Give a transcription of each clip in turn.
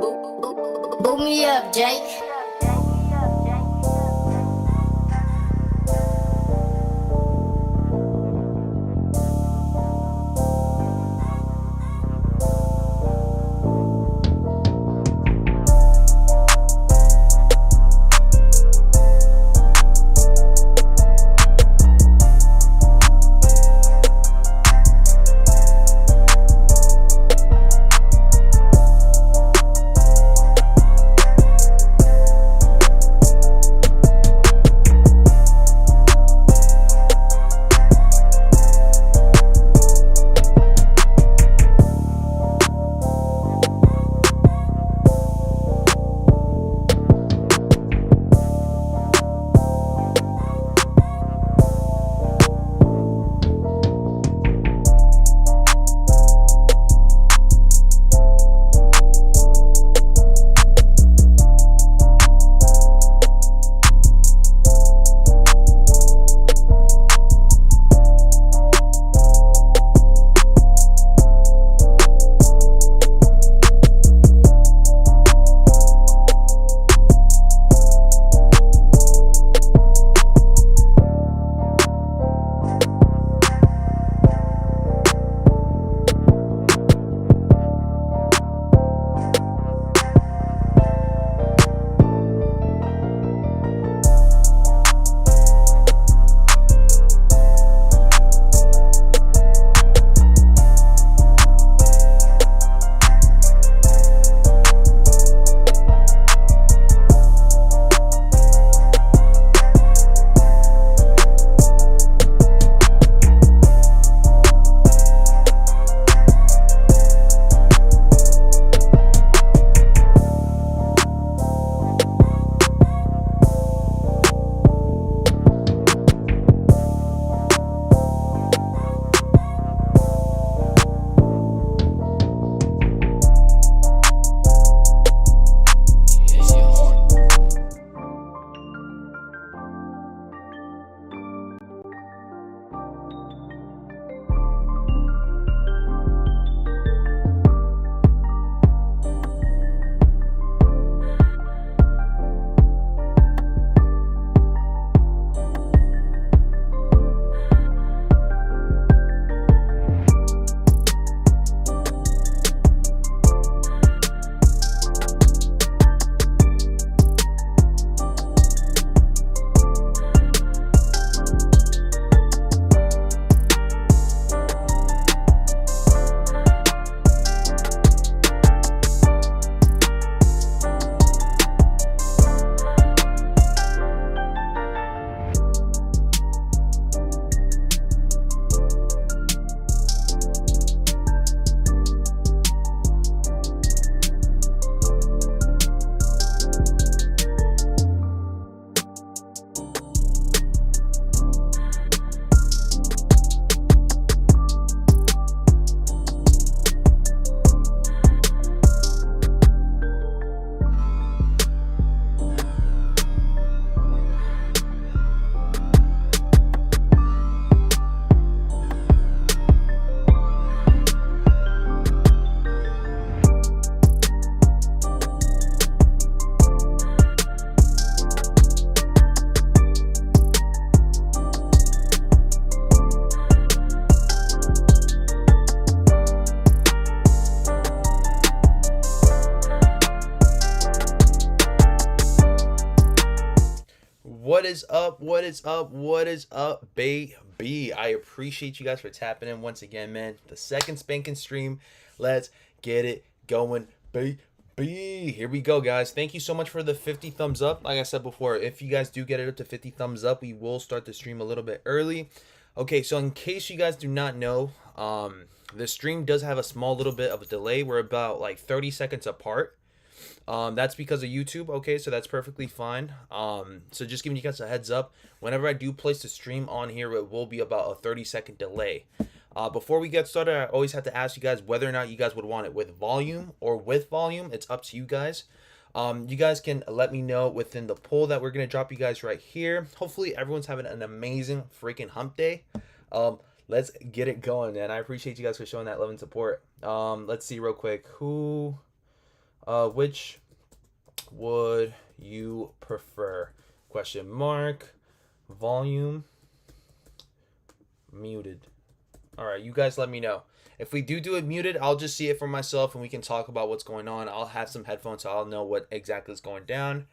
Boot me up, Jake. What is up? What is up? What is up, baby? I appreciate you guys for tapping in once again, man. The second spanking stream. Let's get it going, baby. Here we go, guys. Thank you so much for the 50 thumbs up. Like I said before, if you guys do get it up to 50 thumbs up, we will start the stream a little bit early. Okay, so in case you guys do not know, the stream does have a small little bit of a delay. We're about like 30 seconds apart. That's because of YouTube. Okay, so that's perfectly fine. So just giving you guys a heads up, whenever I do place the stream on here, it will be about a 30-second delay. Before we get started, I always have to ask you guys whether or not you guys would want it with volume or with volume. It's up to you guys. You guys can let me know within the poll that we're going to drop you guys right here. Hopefully everyone's having an amazing freaking hump day. Let's get it going, man. I appreciate you guys for showing that love and support. Let's see real quick who Which would you prefer? Question mark. Volume. Muted. All right, you guys let me know. If we do it muted, I'll just see it for myself and we can talk about what's going on. I'll have some headphones so I'll know what exactly is going down.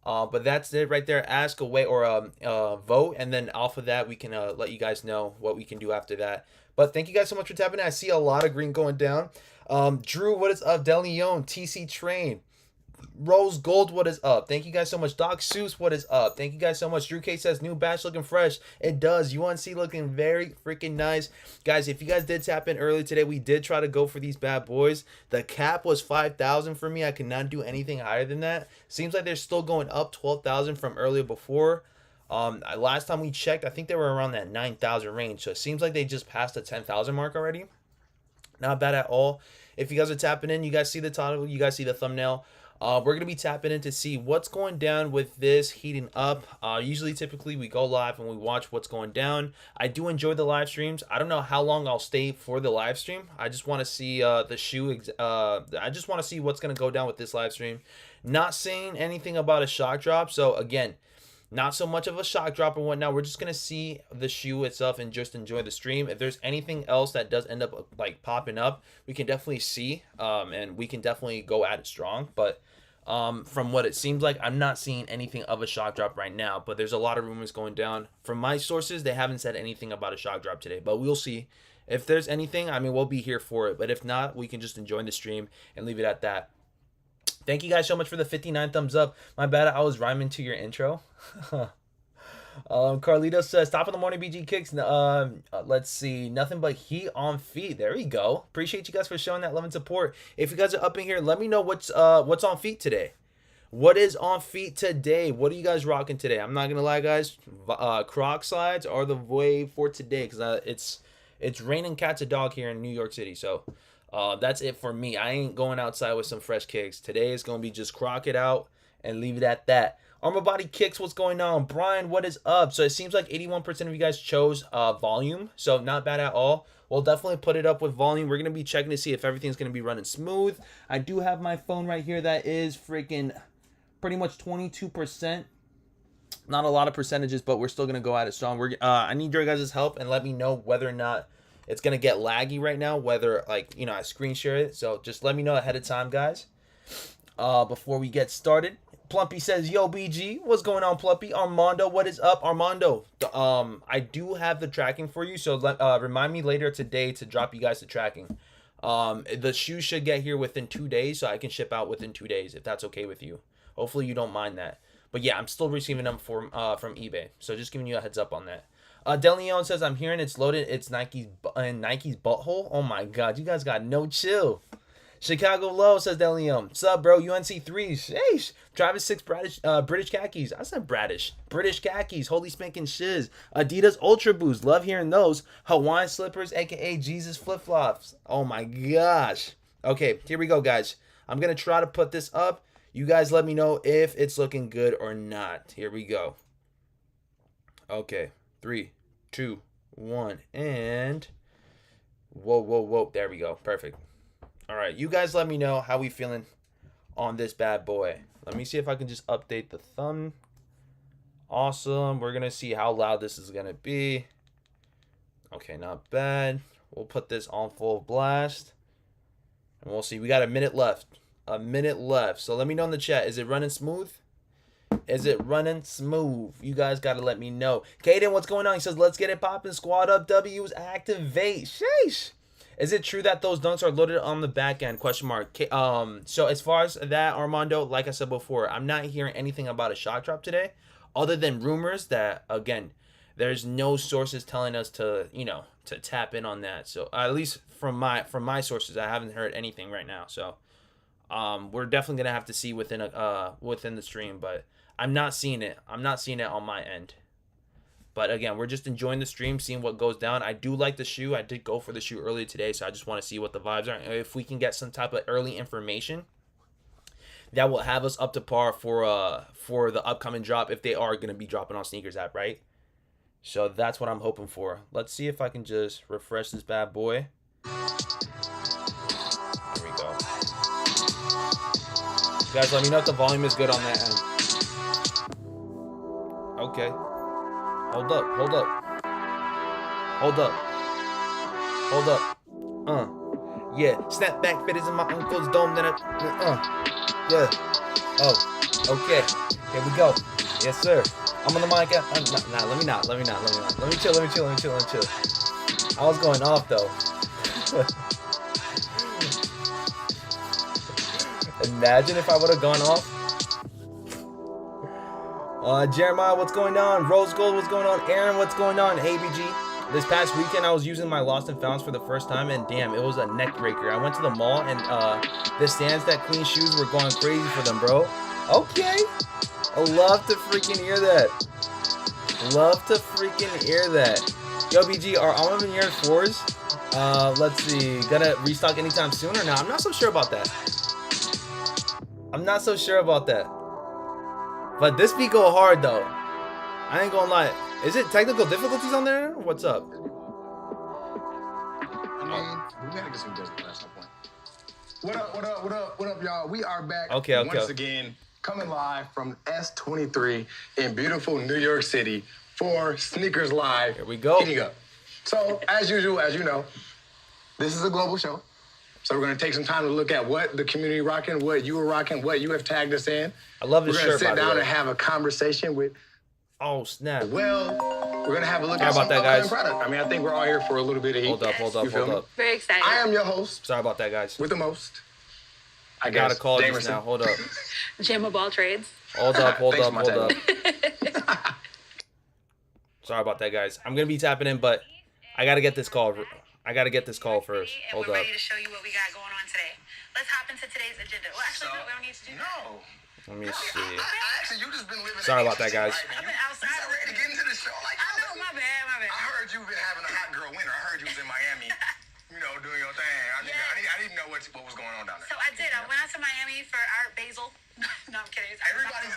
But that's it right there. Ask away or vote, and then off of that we can let you guys know what we can do after that. But thank you guys so much for tapping in. I see a lot of green going down. Drew, what is up? Del Leon, TC Train, Rose Gold, what is up? Thank you guys so much. Doc Seuss, what is up? Thank you guys so much. Drew K says new batch looking fresh. It does. UNC looking very freaking nice. Guys, if you guys did tap in early today, we did try to go for these bad boys. The cap was 5,000 for me. I could not do anything higher than that. Seems like they're still going up 12,000 from earlier before. Last time we checked, I think they were around that 9,000 range. So it seems like they just passed the 10,000 mark already. Not bad at all. If you guys are tapping in, you guys see the title, you guys see the thumbnail. We're going to be tapping in to see what's going down with this heating up. Typically, we go live and we watch what's going down. I do enjoy the live streams. I don't know how long I'll stay for the live stream. I just want to see the shoe. I just want to see what's going to go down with this live stream. Not saying anything about a shock drop. So, again, not so much of a shock drop and whatnot. We're just going to see the shoe itself and just enjoy the stream. If there's anything else that does end up like popping up, we can definitely see and we can definitely go at it strong. But from what it seems like, I'm not seeing anything of a shock drop right now, but there's a lot of rumors going down. From my sources, they haven't said anything about a shock drop today, but we'll see. If there's anything, I mean, we'll be here for it. But if not, we can just enjoy the stream and leave it at that. Thank you guys so much for the 59 thumbs up. My bad, I was rhyming to your intro. Carlito says, top of the morning, BG Kicks. Let's see, nothing but heat on feet. There we go. Appreciate you guys for showing that love and support. If you guys are up in here, let me know what's on feet today. What is on feet today? What are you guys rocking today? I'm not gonna lie, guys. Croc slides are the way for today because it's raining cats a dog here in New York City. So that's it for me. I ain't going outside with some fresh kicks. Today is gonna be just croc it out and leave it at that. Armor Body Kicks, what's going on? Brian, what is up? So it seems like 81% of you guys chose volume, so not bad at all. We'll definitely put it up with volume. We're going to be checking to see if everything's going to be running smooth. I do have my phone right here that is freaking pretty much 22%. Not a lot of percentages, but we're still going to go at it strong. I need your guys' help and let me know whether or not it's going to get laggy right now, whether, like, you know, I screen share it. So just let me know ahead of time, guys, before we get started. Plumpy says, yo, BG, what's going on, Plumpy? Armando, what is up? Armando, I do have the tracking for you, so remind me later today to drop you guys the tracking. The shoe should get here within 2 days, so I can ship out within 2 days, if that's okay with you. Hopefully you don't mind that. But yeah, I'm still receiving them from eBay, so just giving you a heads up on that. Del Leon says, I'm hearing it's loaded. It's Nike's butthole. Oh my God, you guys got no chill. Chicago Low says Del Leon. What's up, bro? UNC 3. Sheesh. Travis 6 British khakis. I said British. British khakis. Holy spanking shiz. Adidas Ultra Boost. Love hearing those. Hawaiian slippers, aka Jesus flip flops. Oh my gosh. Okay, here we go, guys. I'm going to try to put this up. You guys let me know if it's looking good or not. Here we go. Okay. 3, 2, 1. And whoa. There we go. Perfect. All right, you guys let me know how we feeling on this bad boy. Let me see if I can just update the thumb. Awesome. We're going to see how loud this is going to be. Okay, not bad. We'll put this on full blast. And we'll see. We got a minute left. A minute left. So let me know in the chat. Is it running smooth? Is it running smooth? You guys got to let me know. Kaden, what's going on? He says, let's get it popping. Squad up. W's activate. Sheesh. Is it true that those dunks are loaded on the back end? Question mark. So as far as that, Armando, like I said before, I'm not hearing anything about a shock drop today, other than rumors that, again, there's no sources telling us to, you know, to tap in on that. So at least from my sources, I haven't heard anything right now. So we're definitely gonna have to see within the stream, but I'm not seeing it. I'm not seeing it on my end. But again, we're just enjoying the stream, seeing what goes down. I do like the shoe. I did go for the shoe earlier today, so I just want to see what the vibes are. If we can get some type of early information that will have us up to par for the upcoming drop, if they are going to be dropping on Snkrs app, right? So that's what I'm hoping for. Let's see if I can just refresh this bad boy. Here we go. Guys, let me know if the volume is good on that end. Okay. Hold up. Hold up. Hold up. Hold up. Yeah. Snapback fit is in my uncle's dome. Then yeah. Oh. Okay. Here we go. Yes, sir. I'm on the mic. Nah, let me not. Let me chill. I was going off though. Imagine if I would have gone off. Jeremiah, what's going on? Rose Gold, what's going on? Aaron, what's going on? ABG. This past weekend, I was using my Lost and Founds for the first time, and damn, it was a neck breaker. I went to the mall, and the stands that clean shoes were going crazy for them, bro. Okay. I love to freaking hear that. Yo, BG, are all of your 4s? Let's see. Gonna restock anytime soon or not? I'm not so sure about that. But this beat go hard though. I ain't gonna lie. Is it technical difficulties on there? What's up? I mean, we gotta get some difficulties at some point. What up, y'all? We are back once again, coming live from S23 in beautiful New York City for Snkrs Live. Here we go. Heating up. So, as usual, as you know, this is a global show. So we're going to take some time to look at what the community rocking, what you were rocking, what you have tagged us in. I love this shirt, We're going to sit down and have a conversation with... Oh, snap. Well, we're going to have a look at some upcoming product. I mean, I think we're all here for a little bit of heat. Hold up. Very excited. I am your host. Sorry about that, guys. With the most. I gotta call you now. Hold up. Jam of all trades. Hold up. Sorry about that, guys. I'm going to be tapping in, but I got to get this call. first. Hold up. Ready to show you what we got going on today. Let's hop into today's agenda. Well, actually, no, we don't need to do that. No. Let me see. Actually, you just been living. Sorry about that, guys. I've been outside. You ready to get into the show? Like, I know, my bad. I heard you've been having a hot girl winter. I heard you was in Miami, doing your thing. I didn't know what was going on down there. So I did. I went out to Miami for Art Basel. No, I'm kidding. It's Everybody,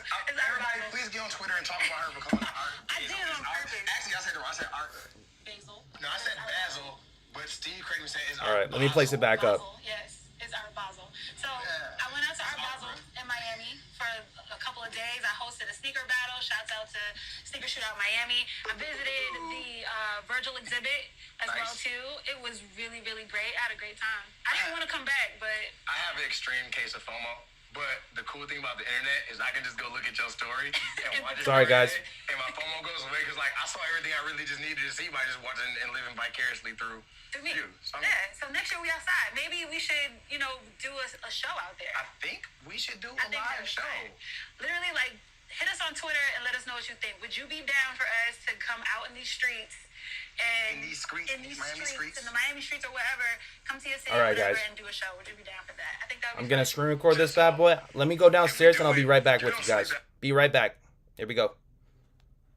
please get on Twitter and talk about her for coming to Art. I did it on purpose. Actually, I said Art. Basil. No, I said Basil, but Steve Craven said it's Art. All right, let me place it back up. Yes, it's Art Basel. So I went out to Art Basel in Miami for a couple of days. I hosted a sneaker battle. Shouts out to Sneaker Shootout Miami. I visited the Virgil exhibit as well too. It was really, really great. I had a great time. I didn't want to come back, but I have an extreme case of FOMO. But the cool thing about the internet is I can just go look at your story and watch it. Sorry, guys. And my FOMO goes away because, I saw everything I really just needed to see by just watching and living vicariously through you. So, so next year we outside. Maybe we should, do a show out there. I think we should do a live show. Literally, hit us on Twitter and let us know what you think. Would you be down for us to come out in these streets? And in the Miami streets or wherever, come to your city, all right, guys, and do a show. Would you be down for that? I think that would be I'm gonna screen record this bad boy. Let me go downstairs and I'll be right back with you guys. Be right back. Here we go.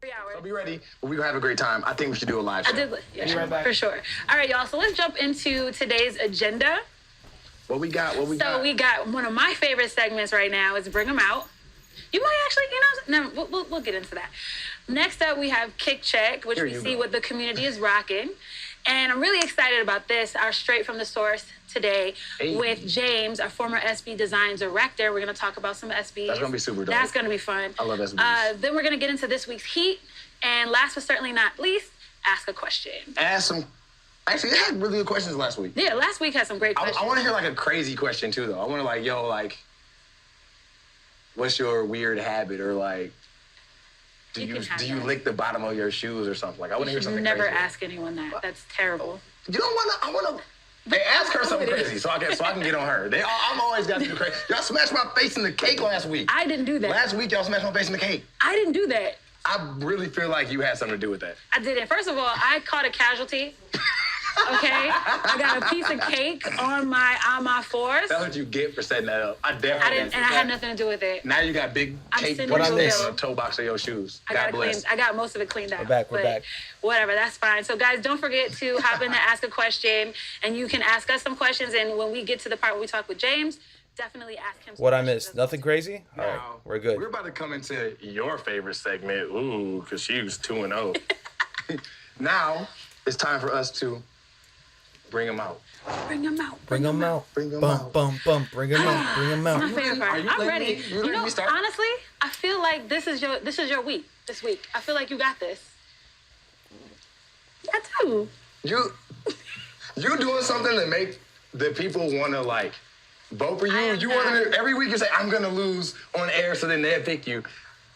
3 hours. So be ready. We're gonna have a great time. I think we should do a live show. Be right back. For sure. All right, y'all. So let's jump into today's agenda. What we got? So we got one of my favorite segments right now is Bring 'Em Out. You might actually, we'll get into that. Next up, we have Kick Check, which we see what the community is rocking. And I'm really excited about this, our Straight from the Source today with James, our former SB design director. We're going to talk about some SBs. That's going to be super dope. That's going to be fun. I love SBs. Then we're going to get into this week's Heat. And last but certainly not least, Ask a Question. Actually, they had really good questions last week. Yeah, last week had some great questions. I want to hear a crazy question too, though. I want to what's your weird habit, or do you lick the bottom of your shoes or something? I want to hear something crazy. Never ask anyone that. That's terrible. You don't want to. I want to. They ask her something crazy, so I can get on her. I'm always got to do crazy. Y'all smashed my face in the cake last week. I didn't do that. Last week y'all smashed my face in the cake. I didn't do that. I really feel like you had something to do with that. I didn't. First of all, I caught a casualty. Okay, I got a piece of cake on my force. That's what you get for setting that up. I had nothing to do with it. Now you got big cake What I miss? toe box of your shoes. I got most of it cleaned out. We're back. Whatever, that's fine. So guys, don't forget to hop in to ask a question, and you can ask us some questions. And when we get to the part where we talk with James, definitely ask him. What I missed? Nothing crazy? All right, we're good. We're about to come into your favorite segment. Ooh, because she was 2-0. Now it's time for us to Bring them out. Bring them out. Bring them out. Bring them Bum, out. bum, bum. Bring them out. Bring them That's out. my favorite part. you I'm letting ready. me- you letting me start? Honestly, I feel like this is your week. This week, I feel like you got this. I do. You doing something to make the people want to like vote for you. You want to every week you say I'm gonna lose on air, so then they'll pick you.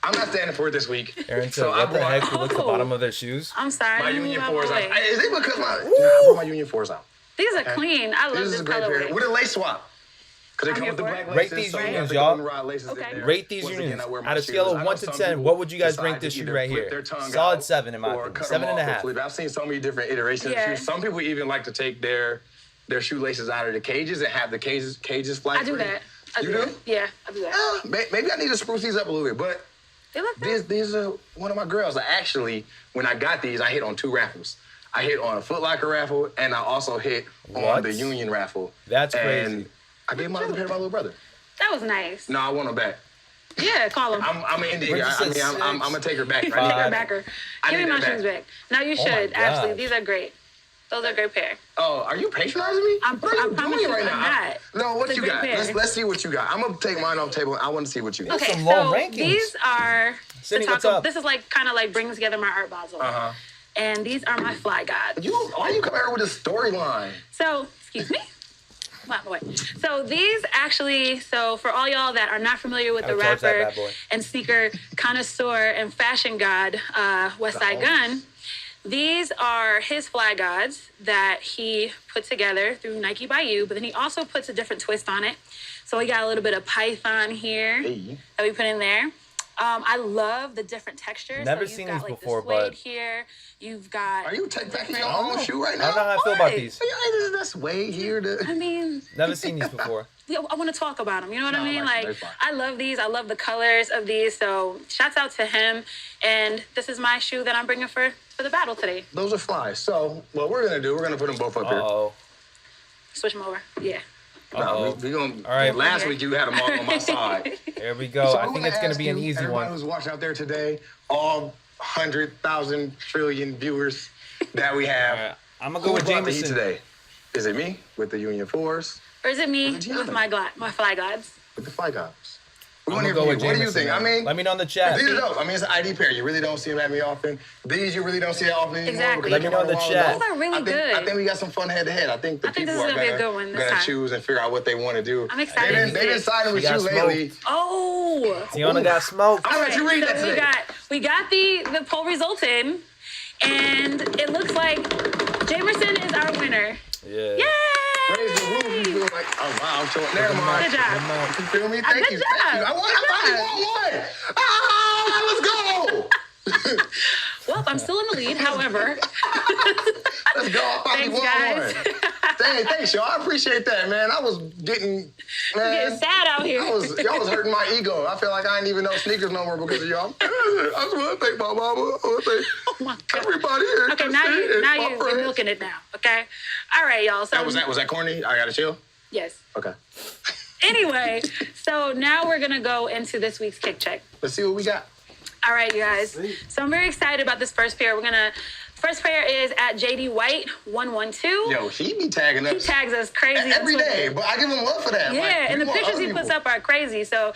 I'm not standing for it this week. Aaron said, what the heck? Who looks at the bottom of their shoes? I'm sorry. My Union 4s out. Boy. Is it because I brought my Union 4s out? These are clean. I love This this is a great pair colorway. with a lace swap. Because they I'm come with the here black for laces. Rate these so you unions, have the y'all. goldenrod laces in Okay. there. Rate these Once unions. again, I wear my Out of scale shoes. of I 1 know to some 10, people what would you guys decide rank to this shoe either right flip here? their tongue Solid out 7 in my or opinion. cut 7 them and a off or half. flip. I've seen so many different iterations Yeah. of shoes. Some people even like to take their shoelaces out of the cages and have the cages fly I do free. that. I You do do? that. Yeah, I do that. Maybe I need to spruce these up a little bit, but They look good. these are one of my girls. When I got these, I hit on 2 raffles. I hit on a Foot Locker raffle, and I also hit on What? the Union raffle. That's and crazy. I gave my other pair to my little brother. That was nice. No, I want them back. Yeah, call him. I'm an Indian guy. Bridget said I'm 6. gonna take her back. Take Right her now. backer. I Give me need my that shoes back. back. No, you Oh my should. Actually, gosh. these are great. Those are a great pair. Oh, are you patronizing me? I what are you promise doing you right I'm now? not. No, what It's a you great got? pair. Let's see what you got. I'm gonna take mine off the table. I want to see what you got. Okay, some so low rankings. these are Cindy, to what's talk up? This is like kind of like brings together my art basel. Uh-huh. And these are my fly gods. Why you come here with a storyline? So, excuse me. By the way. So these actually, so for all y'all that are not familiar with I the would charge that rapper bad boy. and sneaker connoisseur and fashion god, West Side Gun, these are his fly gods that he put together through Nike by You, but then he also puts a different twist on it. So we got a little bit of python here Hey. that we put in there. I love the different textures. Never so seen you've got, these like, before, the suede but- here. You've got. Are you taking your own shoe right I now? don't know how I feel about What? these. That's way here to. I mean, Never seen these before. I want to talk about them. You know what I No, I mean? like them. Like, They're fine. I love these. I love the colors of these. So, shouts out to him. And this is my shoe that I'm bringing for the battle today. Those are flies. So what we're gonna do? We're gonna put them both up here. Uh-oh. Switch them over. Yeah. No, Uh-oh. we gonna. All right. Last week you had them all on my side. Here we go. So I I'm think it's going to ask be an you, easy everybody one. who's watching out there today, all 100,000 trillion viewers that we have. All right. I'm going to Who go with brought the heat Jameson. today? Is it me with the Union 4s? Or is it me Where's Gianna? with my fly gods? With the Fly Guys? We I'm want to gonna hear go from you. with What do you Jameson, think? man. I mean, Let me know in the chat. these are dope. I mean, it's an ID pair. You really don't see them at me often. These you really don't see that often anymore. Exactly. because Let they me know in the come out a chat. while Those are ago. really I think, good. I think we got some fun head to head. I think the I think people this is are gonna be a gonna, good one this gonna time. choose and figure out what they want to do. I'm excited They've to been see it. siding with She you got lately. smoked. Oh. Tiana got smoked. I'm gonna let you read that so today. we got the poll results in, and it looks like Jamerson is our winner. Yeah. Yay! Raise the roof. You feel like, oh wow, I'm showing. Never mind. Good job. You feel me? Thank Good you. job. Thank you. I won. I finally won one. Ah, let's go. Well, I'm still in the lead. However, Let's go. I finally Thanks, won guys. one. Dang, thanks, y'all. I appreciate that, man. I was getting, getting sad out here. y'all was hurting my ego. I feel like I ain't even know sneakers no more because of y'all. I just want to thank my mama. I want to thank Oh my God. everybody here. Okay, to now see it, my you're friends. milking it now. Okay. All right, y'all. So Was that corny? I gotta chill. yes. Okay. Anyway, so now we're gonna go into this week's kick check. Let's see what we got. All right, you guys. So I'm very excited about this first pair. First pair is at JD White 112. Yo, he be tagging us. He tags us crazy on every day, Twitter. but I give him love for that. Yeah, Like, and we the want pictures other he puts people. up are crazy. So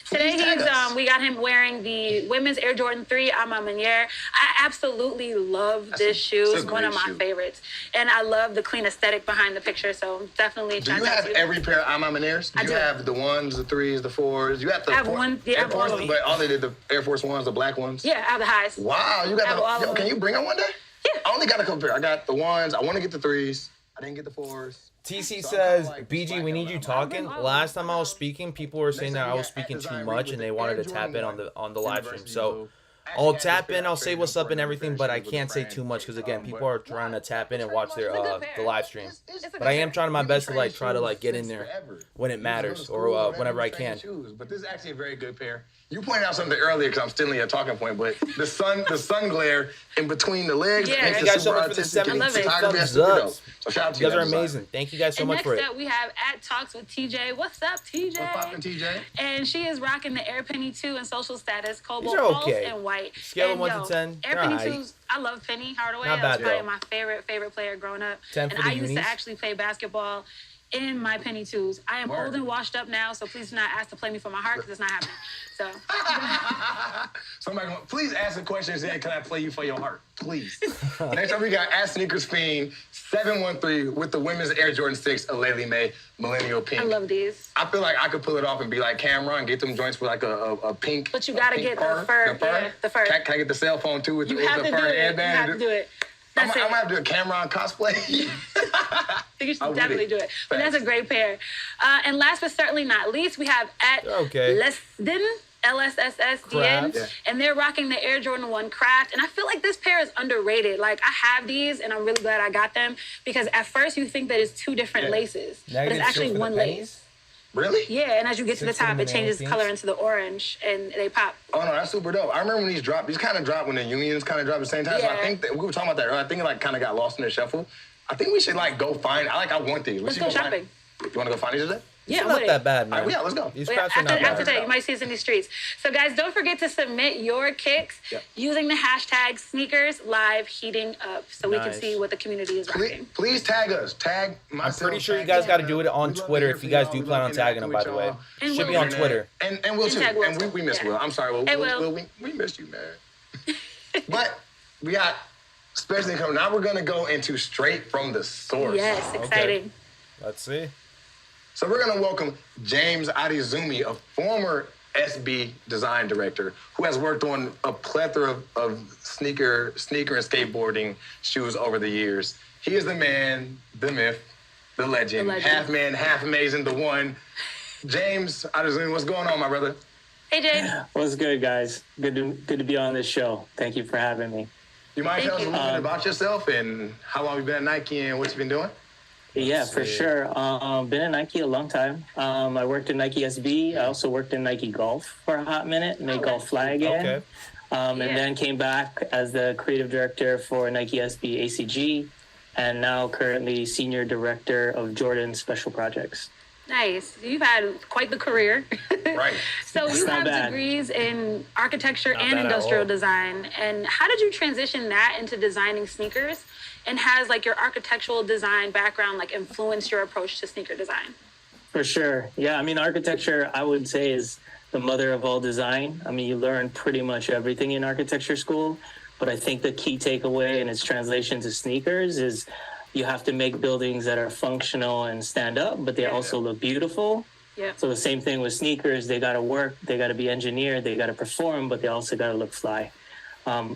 today Please tag us. we got him wearing the women's Air Jordan 3 A Ma Maniere. I absolutely love this shoe. it's a It's one of great my shoe. favorites. And I love the clean aesthetic behind the picture. So definitely Do shout you out have to you. every pair of Ama Maniers? I you do. have the 1s, the 3s, the 4s. You have the I have one- yeah, I Air have all Force, of them. but all they did the Air Force 1s, the black ones. Yeah, I have the highs. Wow, you got I have all the. of Yo, can them. you bring them one day? Yeah. I only got a couple pair. I got the 1s. I want to get the 3s. I didn't get the 4s. TC So I'm says, kinda like BG, we need you talking. Last time I was speaking, people were saying that I was speaking too much and they wanted to tap in on the live stream. So I'll tap in, I'll say what's up and everything, but I can't say too much because again, people are trying to tap in and watch their the live stream. But I am trying my best to try to get in there when it matters or whenever I can. But this is actually a very good pair. You pointed out something earlier because I'm still in your talking point, but the sun glare in between the legs Yeah. makes Thank it you guys so super much for the artistic. 70 and thumbs photography is up. super dope. So shout out to You guys are guys. amazing. Thank you guys so And much next for it. up, we have at Talks with TJ. What's up, TJ? What's poppin', TJ? And she is rocking the Air Penny 2 and social status, Cobalt These are Pulse okay. and White. white. Scale of 1 to 10. Air Penny 2s, I love Penny Hardaway. Not That bad, was probably my favorite player growing up. 10 and for the I used unis. to actually play basketball in my Penny 2s. I am old and washed up now, so please do not ask to play me for my heart because it's not happening. So. Somebody, please ask the question and say, can I play you for your heart? Please. Next up, we got @Snkrs Fiend 713 with the women's Air Jordan 6 Aleli May Millennial Pink. I love these. I feel like I could pull it off and be like Cameron and get them joints with like a pink. But you gotta get fur, the fur. Yeah, the fur. Can I get the cell phone too with the fur headband? You have to do it. I'm gonna have to do a Cameron cosplay. I think you should definitely do it. But that's a great pair. And last but certainly not least, we have @Lesden. LSSSDN, and they're rocking the Air Jordan 1 Craft. And I feel like this pair is underrated. Like, I have these, and I'm really glad I got them, because at first you think that it's two different laces, but it's actually one lace. Really? Yeah, and as you get to the top, it changes color into the orange, and they pop. Oh, no, that's super dope. I remember when these dropped. These kind of dropped when the unions kind of dropped at the same time. Yeah. So I think that we were talking about that earlier. I think it like kind of got lost in the shuffle. I think we should like go find. I want these. Let's go shopping. You want to go find these today? Yeah, it's not that bad, man. All right, yeah, let's go. These crafts are not bad. After today, you might see us in these streets. So, guys, don't forget to submit your kicks using the hashtag #SneakersLiveHeatingUp so we can see what the community is rocking. Please tag us. Tag myself. I'm pretty sure you guys got to do it on Twitter if you guys do plan on tagging them, by the way. And should be on Twitter. And Will too. And we miss Will. I'm sorry, Will. We missed you, man. But we got special income. Now we're going to go into straight from the source. Yes, exciting. Okay. Let's see. So we're going to welcome James Adizumi, a former SB design director who has worked on a plethora of sneaker and skateboarding shoes over the years. He is the man, the myth, the legend. Half man, half amazing, the one. James Adizumi, what's going on, my brother? Hey, James. What's good, guys? Good to be on this show. Thank you for having me. You mind telling us a little bit about yourself and how long you've been at Nike and what you've been doing? Yeah, for sure. Been at Nike a long time. I worked in Nike SB. I also worked in Nike Golf for a hot minute, made golf fly again. Okay. And then came back as the creative director for Nike SB ACG, and now currently senior director of Jordan Special Projects. Nice. You've had quite the career. Right. So you have degrees in architecture and industrial design. And how did you transition that into designing sneakers? And has like your architectural design background like influenced your approach to sneaker design? For sure. Yeah, I mean, architecture, I would say, is the mother of all design. I mean, you learn pretty much everything in architecture school, but I think the key takeaway in its translation to sneakers is you have to make buildings that are functional and stand up, but they also look beautiful. Yeah. So the same thing with sneakers, they got to work, they got to be engineered, they got to perform, but they also got to look fly.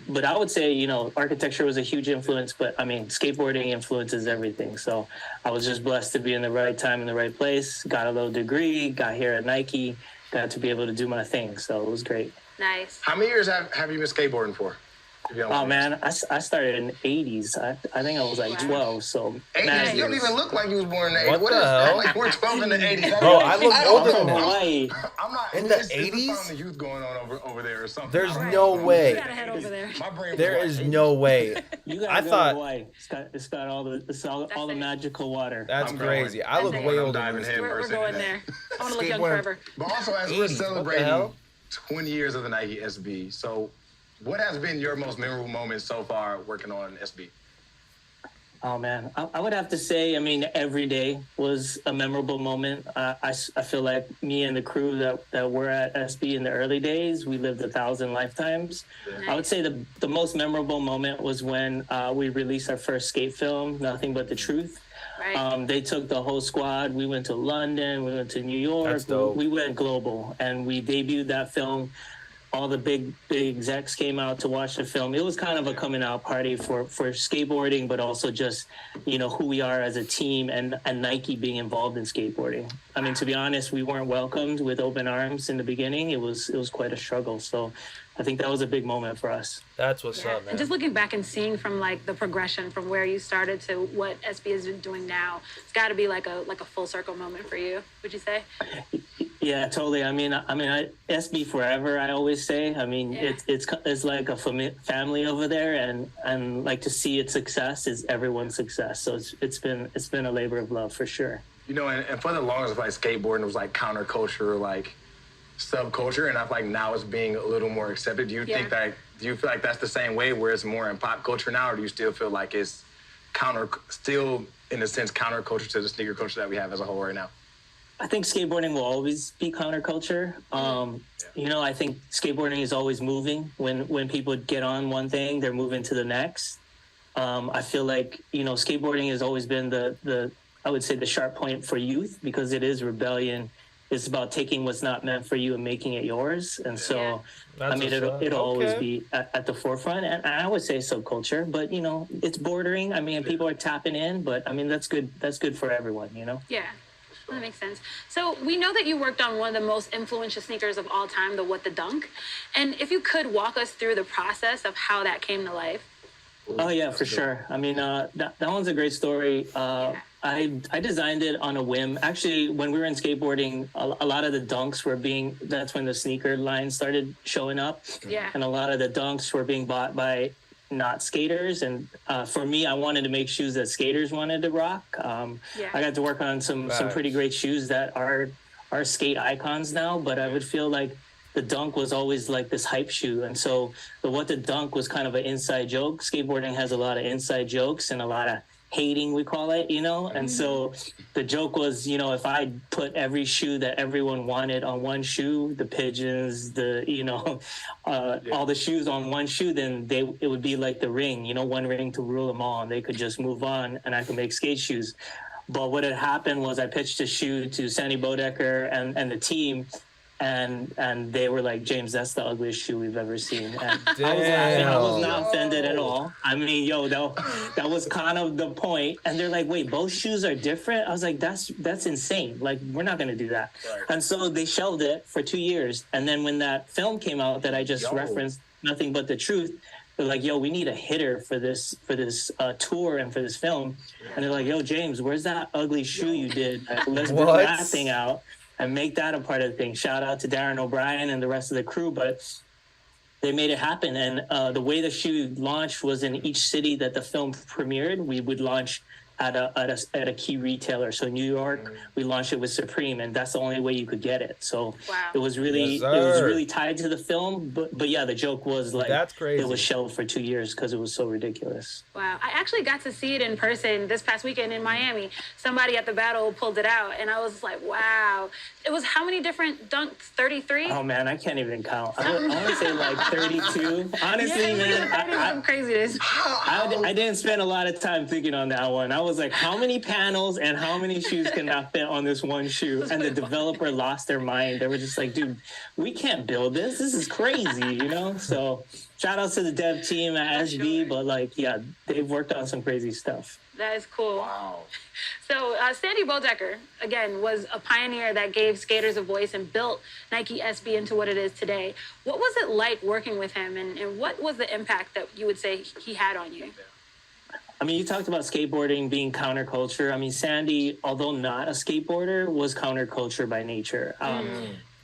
But I would say, architecture was a huge influence, but I mean, skateboarding influences everything. So I was just blessed to be in the right time in the right place, got a little degree, got here at Nike, got to be able to do my thing. So it was great. Nice. How many years have you been skateboarding for? Oh, man, I started in the 80s. I think I was like 12, so... 80s? You don't even look like you was born in the 80s. What the hell? Like, we're 12 in the 80s. Bro, I look older than that. I'm not... In the 80s? There's the youth going on over there or something. There's no way. You gotta head over there. My brain There is no way. You gotta go to Hawaii. It's got all the magical water. That's crazy. I look way older than this. We're going there. I want to look young forever. But also, as we're celebrating 20 years of the Nike SB, so what has been your most memorable moment so far working on SB? Oh, man. I would have to say, I mean, every day was a memorable moment. I feel like me and the crew that were at SB in the early days, we lived 1,000 lifetimes. Nice. I would say the most memorable moment was when we released our first skate film, Nothing But the Truth. Right. They took the whole squad. We went to London. We went to New York. We went global, and we debuted that film. All the big execs came out to watch the film. It was kind of a coming out party for skateboarding, but also just, who we are as a team and Nike being involved in skateboarding. I mean, to be honest, we weren't welcomed with open arms in the beginning. It was quite a struggle. So I think that was a big moment for us. That's what's up, man. And just looking back and seeing from like the progression from where you started to what SB has been doing now, it's got to be like a full circle moment for you. Would you say? Yeah, totally. I mean, SB forever. I always say. I mean, it's like a family over there, and like to see its success is everyone's success. So it's been a labor of love for sure. And for the longest, like skateboarding was like counterculture, like subculture, and I feel like now it's being a little more accepted. Do you think that? Do you feel like that's the same way, where it's more in pop culture now, or do you still feel like it's still in a sense counterculture to the sneaker culture that we have as a whole right now? I think skateboarding will always be counterculture. You know, I think skateboarding is always moving. When people get on one thing, they're moving to the next. I feel like, you know, skateboarding has always been the I would say the sharp point for youth, because it is rebellion. It's about taking what's not meant for you and making it yours. And so, I mean, it'll always be at the forefront. And I would say subculture, but, you know, it's bordering. I mean, people are tapping in, but I mean, that's good. That's good for everyone, you know? Yeah. That makes sense. So we know that you worked on one of the most influential sneakers of all time, the What the Dunk. And if you could walk us through the process of how that came to life. Oh, yeah, for sure. I mean, that one's a great story. I designed it on a whim. Actually, when we were in skateboarding, a lot of the dunks were that's when the sneaker line started showing up. Yeah. And a lot of the dunks were being bought by not skaters. And for me, I wanted to make shoes that skaters wanted to rock. I got to work on some pretty great shoes that are skate icons now, but I would feel like the Dunk was always like this hype shoe. And so What the Dunk was kind of an inside joke. Skateboarding has a lot of inside jokes and a lot of hating, we call it, you know? And so the joke was, you know, if I put every shoe that everyone wanted on one shoe, the pigeons, all the shoes on one shoe, then it would be like the Ring, you know, one ring to rule them all. And they could just move on and I could make skate shoes. But what had happened was I pitched a shoe to Sandy Bodecker and the team, and they were like, James, that's the ugliest shoe we've ever seen. And I was laughing. I was not offended at all. I mean, that was kind of the point. And they're like, wait, both shoes are different? I was like, that's insane. Like, we're not going to do that. Right. And so they shelved it for 2 years. And then when that film came out that I just referenced, Nothing But the Truth, they're like, yo, we need a hitter for this tour and for this film. And they're like, yo, James, where's that ugly shoe you did? Let's bring that thing out and make that a part of the thing. Shout out to Darren O'Brien and the rest of the crew, but they made it happen. And the way the shoe launched was in each city that the film premiered, we would launch at a key retailer. So New York, we launched it with Supreme, and that's the only way you could get it. So it was really tied to the film. But yeah, the joke was like, that's crazy. It was shelved for 2 years because it was so ridiculous. Wow. I actually got to see it in person this past weekend in Miami. Somebody at the battle pulled it out, and I was like, wow. It was how many different dunks? 33? Oh, man, I can't even count. I want to say like 32. Honestly, man, I craziness. I didn't spend a lot of time thinking on that one. I was like, how many panels and how many shoes can not fit on this one shoe? And the developer lost their mind. They were just like, dude, we can't build this. This is crazy, you know? So shout out to the dev team at SB, but like, yeah, they've worked on some crazy stuff. That is cool. Wow. So Sandy Bodecker, again, was a pioneer that gave skaters a voice and built Nike SB into what it is today. What was it like working with him, and what was the impact that you would say he had on you? I mean, you talked about skateboarding being counterculture. I mean, Sandy, although not a skateboarder, was counterculture by nature.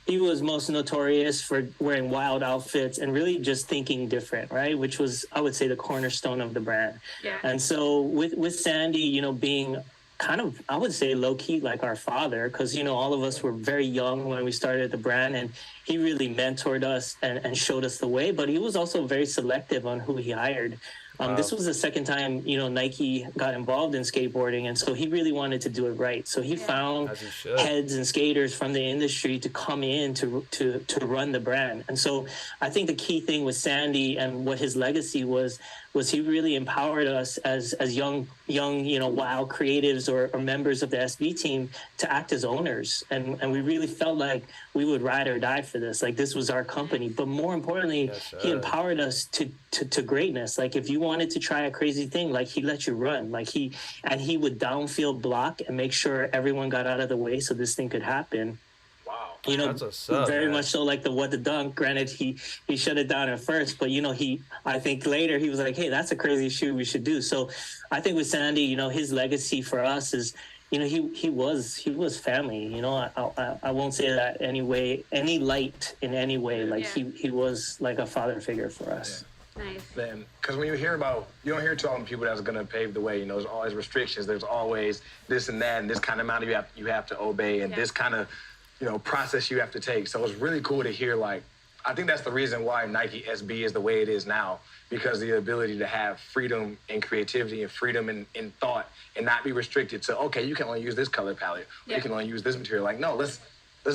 He was most notorious for wearing wild outfits and really just thinking different, right? Which was, I would say, the cornerstone of the brand. Yeah. And so with Sandy, you know, being kind of, I would say, low-key like our father, because, you know, all of us were very young when we started the brand, and he really mentored us and showed us the way, but he was also very selective on who he hired. This was the second time, you know, Nike got involved in skateboarding, and so he really wanted to do it right. So he found heads and skaters from the industry to come in to run the brand. And so I think the key thing with Sandy and what his legacy was he really empowered us as young, you know, wild creatives or members of the SB team to act as owners. And we really felt like we would ride or die for this. Like, this was our company. But more importantly, he empowered us to greatness. Like, if you wanted to try a crazy thing, like, he let you run. Like, he would downfield block and make sure everyone got out of the way so this thing could happen. You know, very much so like the What the Dunk. Granted, he shut it down at first, but, you know, I think later he was like, hey, that's a crazy shoe we should do. So I think with Sandy, you know, his legacy for us is, you know, he was family. You know, I won't say that any light in any way. Like, he was like a father figure for us. Yeah. Nice. Then, because when you don't hear too often people that's going to pave the way. You know, there's always restrictions. There's always this and that, and this kind of amount you have to obey, and this kind of process you have to take. So it's really cool to hear, like, I think that's the reason why Nike SB is the way it is now, because the ability to have freedom and creativity and freedom in thought and not be restricted to, okay, you can only use this color palette, or you can only use this material. Like, no, let's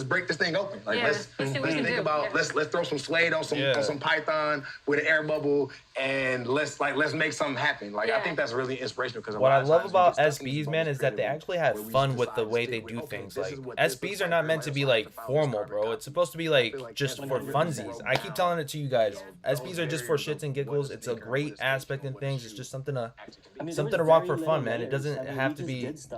break this thing open. Like, let's think about, let's throw some suede on some Python with an air bubble, and let's make something happen. Like, I think that's really inspirational, because what I love about SBs, man, is that they actually have fun with the way they do things. Like, SBs are not meant to be like formal, bro. It's supposed to be like just for funsies. I keep telling it to you guys. SBs are just for shits and giggles. It's a great aspect in things. It's just something to rock for fun, man. It doesn't have to be. Just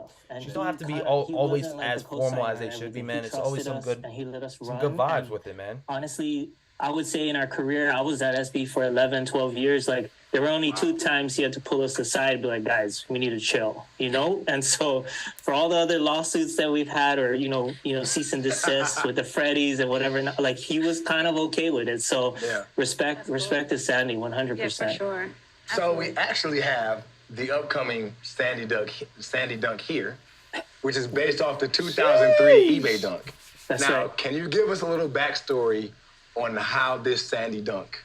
don't have to be always as formal as they should be, man. It's always some good vibes with it, man. Honestly, I would say in our career, I was at SB for 11, 12 years. Like, there were only 2 times he had to pull us aside and be like, guys, we need to chill, And so for all the other lawsuits that we've had, or, cease and desist with the Freddies and whatever, like, he was kind of okay with it. So respect to Sandy, 100%. Yeah, for sure. So we actually have the upcoming Sandy Dunk here, which is based off the 2003 eBay Dunk. That's now, right. Can you give us a little backstory on how this Sandy Dunk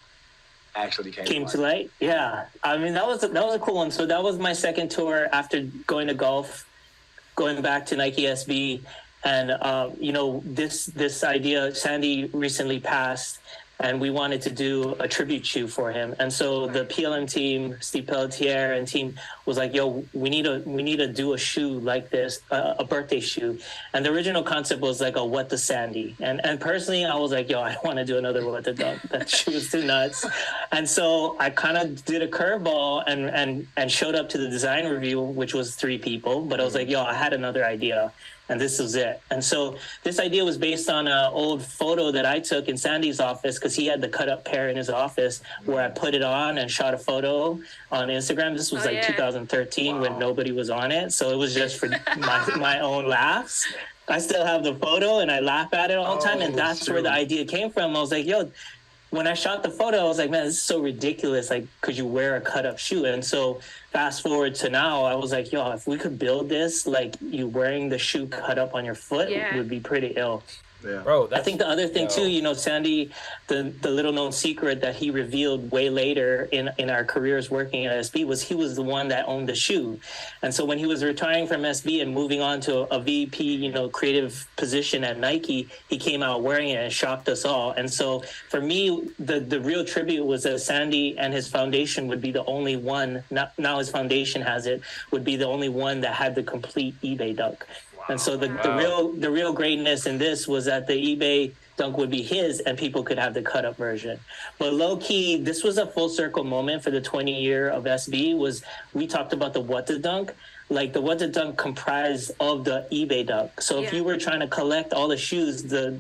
actually came to light? Yeah, I mean, that was a cool one. So that was my second tour after going to golf, going back to Nike SB, and this idea, Sandy recently passed, and we wanted to do a tribute shoe for him. And so the PLM team, Steve Pelletier and team, was like, yo, we need to do a shoe like this, a birthday shoe. And the original concept was like a What the Sandy. And personally, I was like, yo, I want to do another What the Dunk. That shoe was too nuts. And so I kind of did a curveball and showed up to the design review, which was 3 people. But I was like, yo, I had another idea. And this was it. And so this idea was based on an old photo that I took in Sandy's office, because he had the cut up pair in his office, where I put it on and shot a photo on Instagram. This was 2013 when nobody was on it. So it was just for my own laughs. I still have the photo and I laugh at it all the time. And that's where the idea came from. I was like, yo, when I shot the photo, I was like, man, this is so ridiculous. Like, could you wear a cut up shoe? And so fast forward to now, I was like, yo, if we could build this, like, you wearing the shoe cut up on your foot would be pretty ill. Yeah. Bro, I think the other thing too, Sandy, the little known secret that he revealed way later in our careers working at SB was he was the one that owned the shoe. And so when he was retiring from SB and moving on to a VP, creative position at Nike, he came out wearing it and shocked us all. And so for me, the real tribute was that Sandy and his foundation would be the only one, now his foundation has it, would be the only one that had the complete eBay Dunk. And so the real greatness in this was that the eBay Dunk would be his and people could have the cut up version. But low key, this was a full circle moment for the 20 year of SB. Was we talked about the What the Dunk. Like, the What the Dunk comprised of the eBay Dunk. So if you were trying to collect all the shoes, the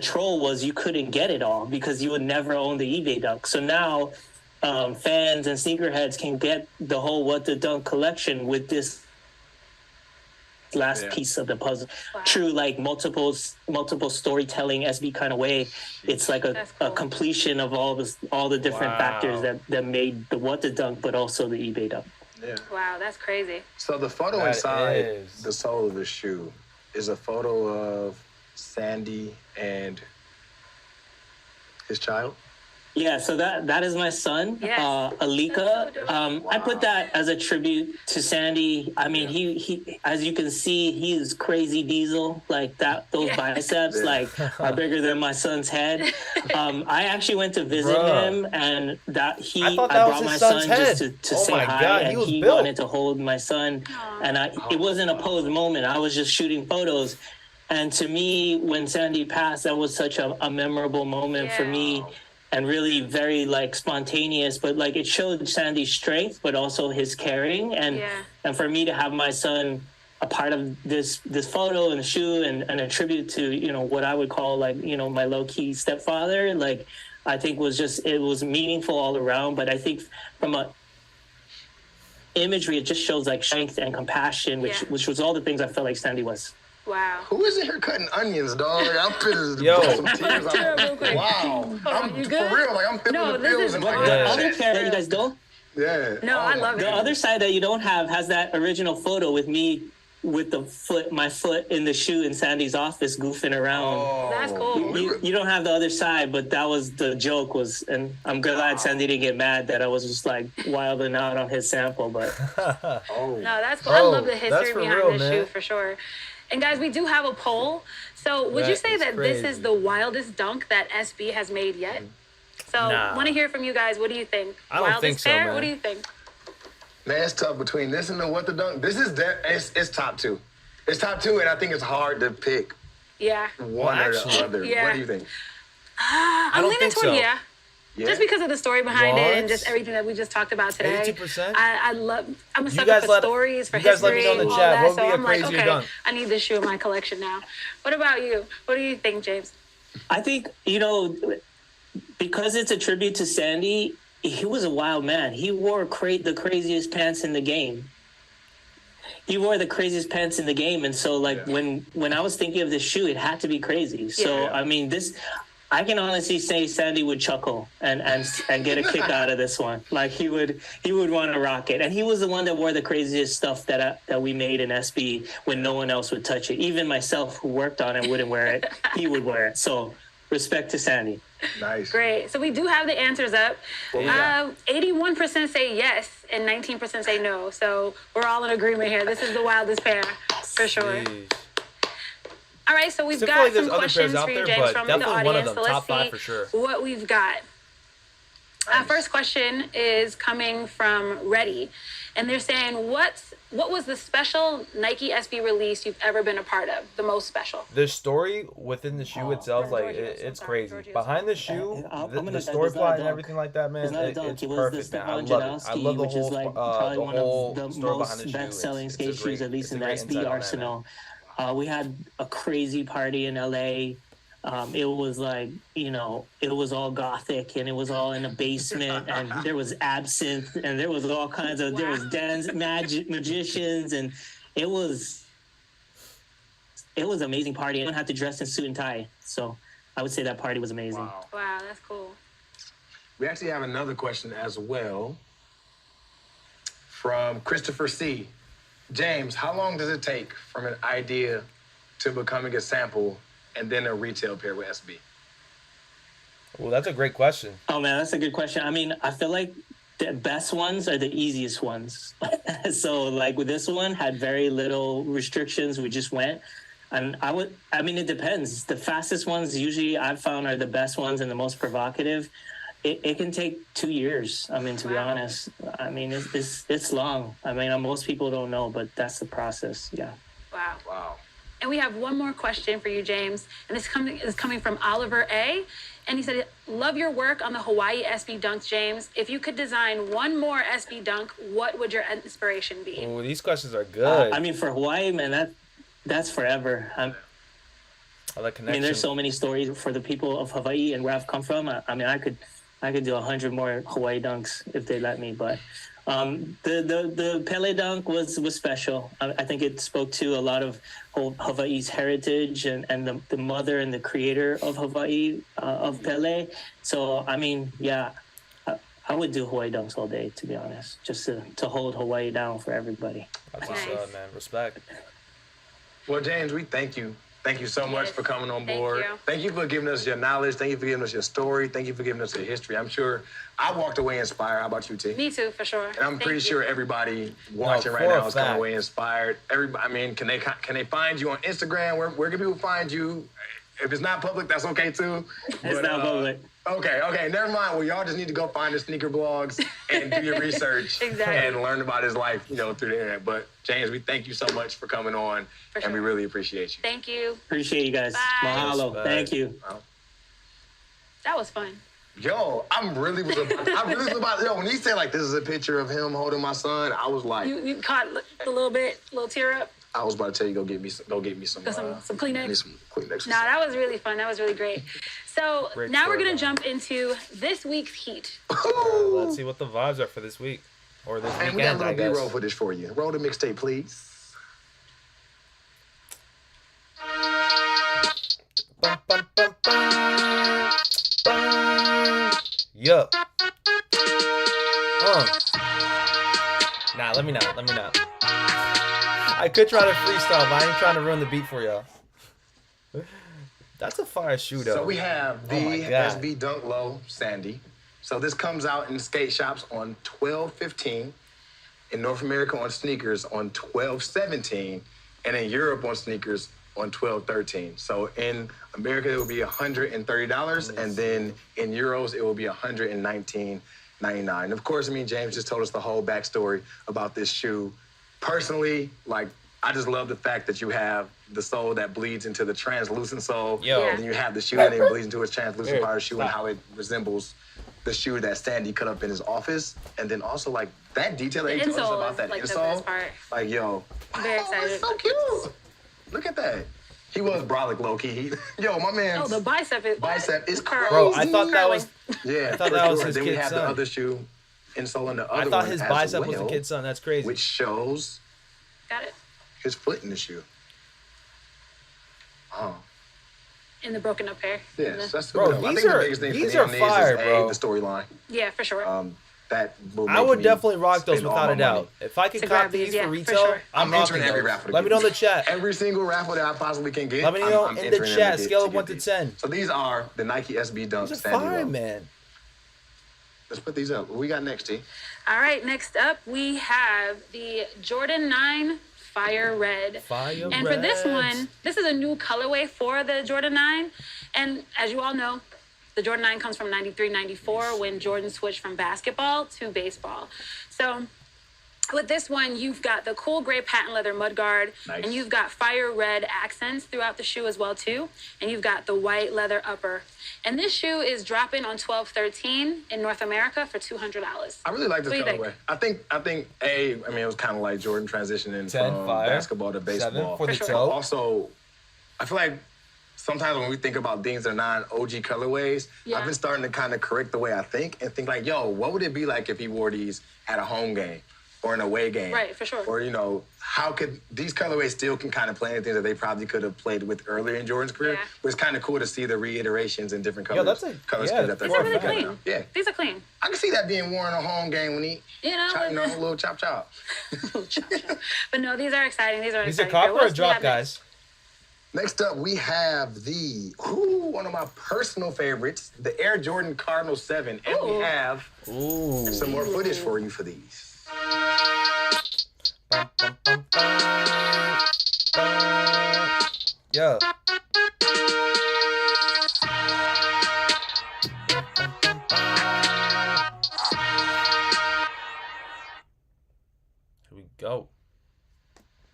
troll was you couldn't get it all because you would never own the eBay Dunk. So now fans and sneakerheads can get the whole What the Dunk collection with this last piece of the puzzle. True, like multiple storytelling SB kind of way. It's like a completion of all the different factors that made the What the Dunk, but also the eBay Dunk. Yeah. Wow, that's crazy. So the photo inside the sole of the shoe is a photo of Sandy and his child. Yeah, so that is my son, Alika. So I put that as a tribute to Sandy. I mean, he as you can see, he's crazy diesel, like that. Those biceps are bigger than my son's head. I actually went to visit him, and I brought my son just to say hi, and he wanted to hold my son, and it wasn't a posed moment. I was just shooting photos. And to me, when Sandy passed, that was such a memorable moment for me. And really very spontaneous, but it showed Sandy's strength, but also his caring. And for me to have my son a part of this photo and the shoe and a tribute to, what I would call my low key stepfather, I think it was meaningful all around. But I think from a imagery, it just shows strength and compassion, which was all the things I felt like Sandy was. Wow. Who is in here cutting onions, dog? I'm feeling some tears. Wow. You good? For real, I'm feeling the feels and The other pair that you guys don't? Yeah. No, I love it. The other side that you don't have has that original photo with me with my foot in the shoe in Sandy's office goofing around. Oh, that's cool. You don't have the other side, but that was the joke and I'm glad Sandy didn't get mad that I was just like wilding out on his sample, but. No, that's cool. I love the history behind this shoe for sure. And guys, we do have a poll. So would you say that this is the wildest dunk that SB has made yet? So I want to hear from you guys. What do you think? I don't think so, man. What do you think? Man, it's tough between this and the What the Dunk. This is it's top two. It's top two, and I think it's hard to pick one or the other. Yeah. What do you think? I'm leaning toward just because of the story behind it and just everything that we just talked about today. 82%? I'm a sucker for stories, for history, let me know in the all chat. that. What would So be a I'm like, crazier okay, dunk? I need this shoe in my collection now. What about you? What do you think, James? I think, because it's a tribute to Sandy, he was a wild man. He wore the craziest pants in the game. And so, like, when I was thinking of this shoe, it had to be crazy. So, I mean, I can honestly say Sandy would chuckle and get a kick out of this one. Like, he would want to rock it. And he was the one that wore the craziest stuff that we made in SB when no one else would touch it. Even myself, who worked on it, wouldn't wear it. He would wear it. So, respect to Sandy. Nice. Great. So we do have the answers up. 81% say yes and 19% say no. So we're all in agreement here. This is the wildest pair for sure. All right, so we've got some questions for you, James, from the audience. So let's see what we've got. Our first question is coming from Reddy, and they're saying, what was the special Nike SB release you've ever been a part of? The most special. The story within the shoe itself, like it's crazy. Behind the shoe, the story plot and everything like that, man, it's perfect. Man. I love it. I love the whole story behind the shoe. Best-selling skate shoes, at least in the SB arsenal. We had a crazy party in LA. It was like, it was all gothic and it was all in a basement and there was absinthe and there was all kinds of, there was magicians and it was an amazing party. I didn't have to dress in suit and tie. So I would say that party was amazing. Wow, that's cool. We actually have another question as well from Christopher C. James, how long does it take from an idea to becoming a sample and then a retail pair with SB? Well, that's a great question. Oh, man, that's a good question. I mean, I feel like the best ones are the easiest ones. So, like, with this one, had very little restrictions. We just went. And it depends. The fastest ones usually I've found are the best ones and the most provocative. It can take 2 years. I mean, to be honest, I mean, it's long. I mean, most people don't know, but that's the process. Yeah. Wow. And we have one more question for you, James. And this is coming from Oliver A. And he said, love your work on the Hawaii SB Dunks, James. If you could design one more SB Dunk, what would your inspiration be? Oh, these questions are good. I mean, for Hawaii, man, that's forever. I like connection. I mean, there's so many stories for the people of Hawaii and where I've come from. I mean, I could do 100 more Hawaii dunks if they let me, but the Pele dunk was special. I think it spoke to a lot of Hawaii's heritage and the mother and the creator of Hawaii, of Pele. So, I mean, yeah, I would do Hawaii dunks all day, to be honest, just to hold Hawaii down for everybody. That's what's up, man. Respect. Well, James, we thank you. Thank you so much for coming on board. Thank you for giving us your knowledge. Thank you for giving us your story. Thank you for giving us your history. I'm sure I walked away inspired. How about you, T? Me too, for sure. And I'm pretty sure everybody watching right now is coming away inspired. Everybody, I mean, can they find you on Instagram? Where can people find you? If it's not public, that's okay too. It's not public. Okay, never mind. Well, y'all just need to go find the sneaker blogs and do your research and learn about his life, through the internet. But James, we thank you so much for coming on, and we really appreciate you. Thank you. Appreciate you guys. Bye. Mahalo. Bye. Thank you. That was fun. Yo, I really was about, when he said like this is a picture of him holding my son, I was like, You caught a little tear up. I was about to tell you go get me some Some Kleenex. I need some Kleenex. No, that was really fun. That was really great. So now we're gonna jump into this week's heat. Let's see what the vibes are for this week or this weekend. And we got a little B-roll footage for you. Roll the mixtape, please. Bum, bum, bum, bum. Bum. Yup. Nah, let me not. I could try to freestyle, but I ain't trying to ruin the beat for y'all. That's a fire shoe, though. So we have the SB Dunk Low Sandy. So this comes out in skate shops on 12/15, in North America on Snkrs on 12/17, and in Europe on Snkrs on 12/13. So in America, it will be $130, and then in euros, it will be $119.99. Of course, James just told us the whole backstory about this shoe. Personally, I just love the fact that you have the sole that bleeds into the translucent sole, and then you have the shoe that then bleeds into its translucent part of the shoe, and how it resembles the shoe that Sandy cut up in his office, and then also that detail that he told us about that insole. The best part. Very excited. It's so cute. Look at that. He was brolic low-key. My man. Oh, the bicep is crazy. Bro, I thought that was. Yeah, I thought that was his then kid's we have son. the other shoe insole in the other one. I thought his bicep was well, the kid's son. That's crazy. which shows Got it. his foot in the shoe. Oh. In the broken up pair. Yes, that's Bro, I think the biggest thing these for are him fire, is bro. the storyline. Yeah, for sure. That will I make would me definitely rock those spend all without my a doubt. money. If I could To cop grab these these, for for retail, sure. I'm entering rocking every those. raffle to Let me get know in the chat. Every single raffle that I possibly can get. Let me know I'm in the entering chat. every Scale to of 1 get to these. 10. So these are the Nike SB Dunk These are Sandy fire, Low. man. Let's put these up. What we got next, T? All right, next up we have the Jordan 9 Fire Red. And for this one, this is a new colorway for the Jordan 9. And as you all know, the Jordan 9 comes from 93-94 when Jordan switched from basketball to baseball. So with this one, you've got the cool gray patent leather mudguard, and you've got fire red accents throughout the shoe as well too, and you've got the white leather upper. And this shoe is dropping on 12/13 in North America for $200. I really like this colorway. I think it was kind of like Jordan transitioning from basketball to baseball. 7 for the sure. toe. Also, I feel like sometimes when we think about things that are non-OG colorways, I've been starting to kind of correct the way I think and think what would it be like if he wore these at a home game or an away game? Right, for sure. Or, how could these colorways still can kind of play anything that they probably could have played with earlier in Jordan's career? Yeah. But it's kind of cool to see the reiterations in different colors. That's color schemes that they're These are really putting clean. out. Yeah. These are clean. I can see that being worn a home game when he, a little chop. But no, these are exciting. These are These are exciting. copper What or else do we drop, have guys? Next up, we have one of my personal favorites, the Air Jordan Cardinal 7. And we have some more footage for you for these. Bum, bum, bum, bum. Yeah. Here we go.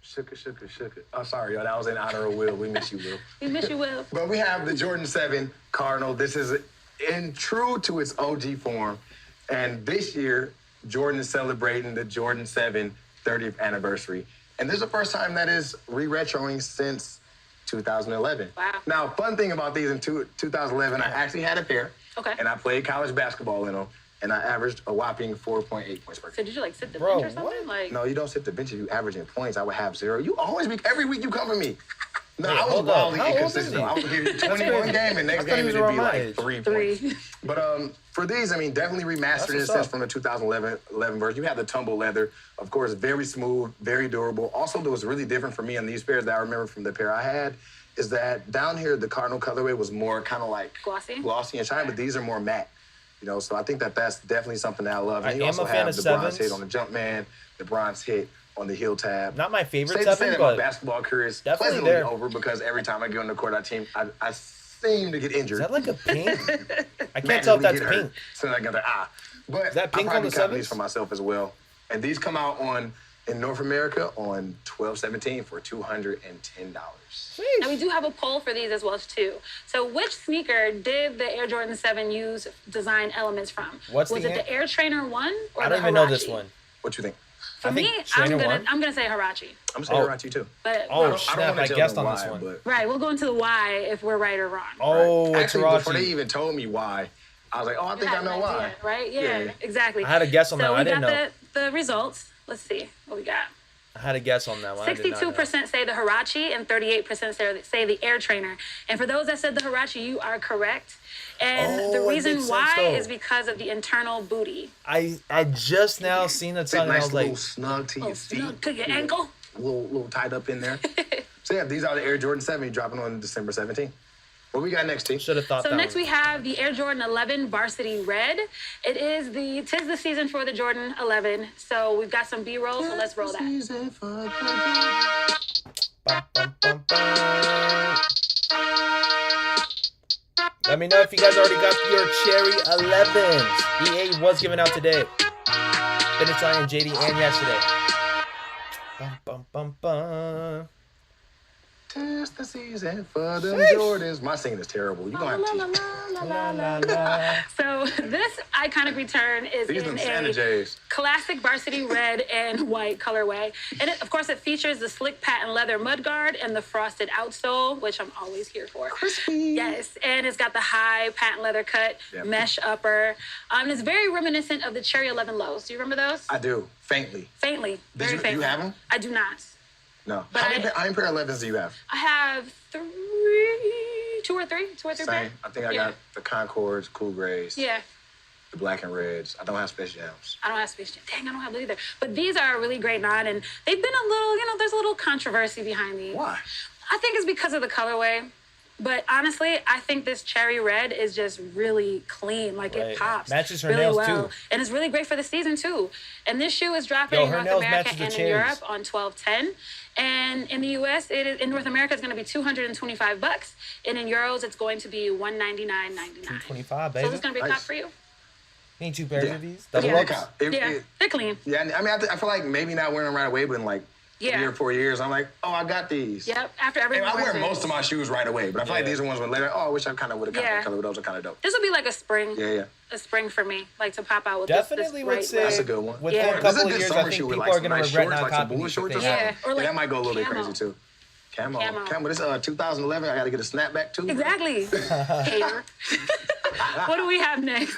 Shooker. Oh, sorry, y'all. That was in honor of Will. We miss you, Will. We miss you, Will. But we have the Jordan 7 Cardinal. This is true to its OG form. And this year, Jordan is celebrating the Jordan 7 30th anniversary. And this is the first time that is re-retroing since 2011. Wow. Now, fun thing about these in 2011, I actually had a pair. Okay. And I played college basketball in them. And I averaged a whopping 4.8 points per game. So did you sit the bench or something? What? No, you don't sit the bench if you average in points. I would have 0. You always every week you come for me. No, I was hold up. wildly How old is inconsistent. he? I would give you 21 game, and next game it'd be like 3 points. But for these, definitely remastered in a sense from the 2011 version. You have the tumble leather, of course, very smooth, very durable. Also, what was really different for me on these pairs that I remember from the pair I had is that down here, the Cardinal colorway was more kind of like glossy and shiny, but these are more matte. So I think that's definitely something that I love. And you also have the bronze hit on the Jumpman, the bronze hit on the heel tab. Not my favorite Safe to 7, say that but my basketball career is definitely pleasantly there. over because every time I get on the court, I seem to get injured. Is that like a pink? I can't tell if that's pink. So I got the But is that pink I on the probably got 7s? these for myself as well. And these come out in North America on 12/17 for $210. Now, we do have a poll for these as well, too. So which sneaker did the Air Jordan 7 use design elements from? Was it the Air Trainer 1 or I the don't even Huarache? know this one. What you think? For me, I'm gonna say Huarache. I'm saying Huarache too. But snap! I guessed on this one. But right, we'll go into the why if we're right or wrong. Oh, right. it's Actually, Huarache. before they even told me why, I was like, I think I know why. Right? Yeah, exactly. I had a guess on that one. I didn't know. So we got the results. Let's see what we got. I had a guess on that one. 62% say the Huarache and 38% say the Air Trainer. And for those that said the Huarache, you are correct. And the reason why is because of the internal booty. I just now seen that song and I was like, snug to your feet. Snug to your ankle. a little tied up in there. So yeah, these are the Air Jordan 7 dropping on December 17th. What we got next, T? Should have thought that. So next we have the Air Jordan 11 Varsity Red. Tis the season for the Jordan 11. So we've got some B-roll, so let's roll that. Let me know if you guys already got your Cherry 11s. EA was giving out today. Finish line JD and yesterday. Bum, bum, bum, bum. Tis the season for the Jordans. My singing is terrible. You gonna have to. So this iconic return is These in Santa a J's. classic varsity red and white colorway. And of course, it features the slick patent leather mudguard and the frosted outsole, which I'm always here for. Crispy. Yes, and it's got the high patent leather cut, mesh upper. And it's very reminiscent of the Cherry 11 lows. Do you remember those? I do. Faintly. Faintly. Very Do faintly. you have them? I do not. No. But How many pair of 11s do you have? I have two or three Same. pairs. I think I got the Concords, Cool Grays. Yeah. The black and reds. I don't have Space Jams. I don't have Space Jam. Dang, I don't have those either. But these are a really great nod, and they've been a little, there's a little controversy behind these. Why? I think it's because of the colorway. But honestly, I think this cherry red is just really clean. Like, it pops matches her really nails well. too. And it's really great for the season, too. And this shoe is dropping in her North nails America matches the and in cherries. Europe on 12/10. And in the U.S., in North America, it's going to be $225. And in euros, it's going to be $199.99. $225, baby. So this is going to be a cop for you. Need 2 pairs of these? Double Yeah. up. They're clean. Yeah, I mean, I feel like maybe not wearing them right away, but in like 3 or 4 years, I'm like, oh, I got these. Yep, after every And I wear wears it. most of my shoes right away, but I feel like these are ones when later, oh, I wish I kind of would have got that color, but those are kind of dope. This will be like a spring. Yeah. A spring for me, like to pop out with Definitely this would bright say red. That's a good one. within a This is couple a of good years, I summer think shoe with people like are some going to nice regret shorts, not like some copying booty these shorts or things. something. Yeah, or like that might go a little bit camo. crazy too. Camo. Camo. This 2011. I got to get a snapback too. Exactly. Hater. What do we have next?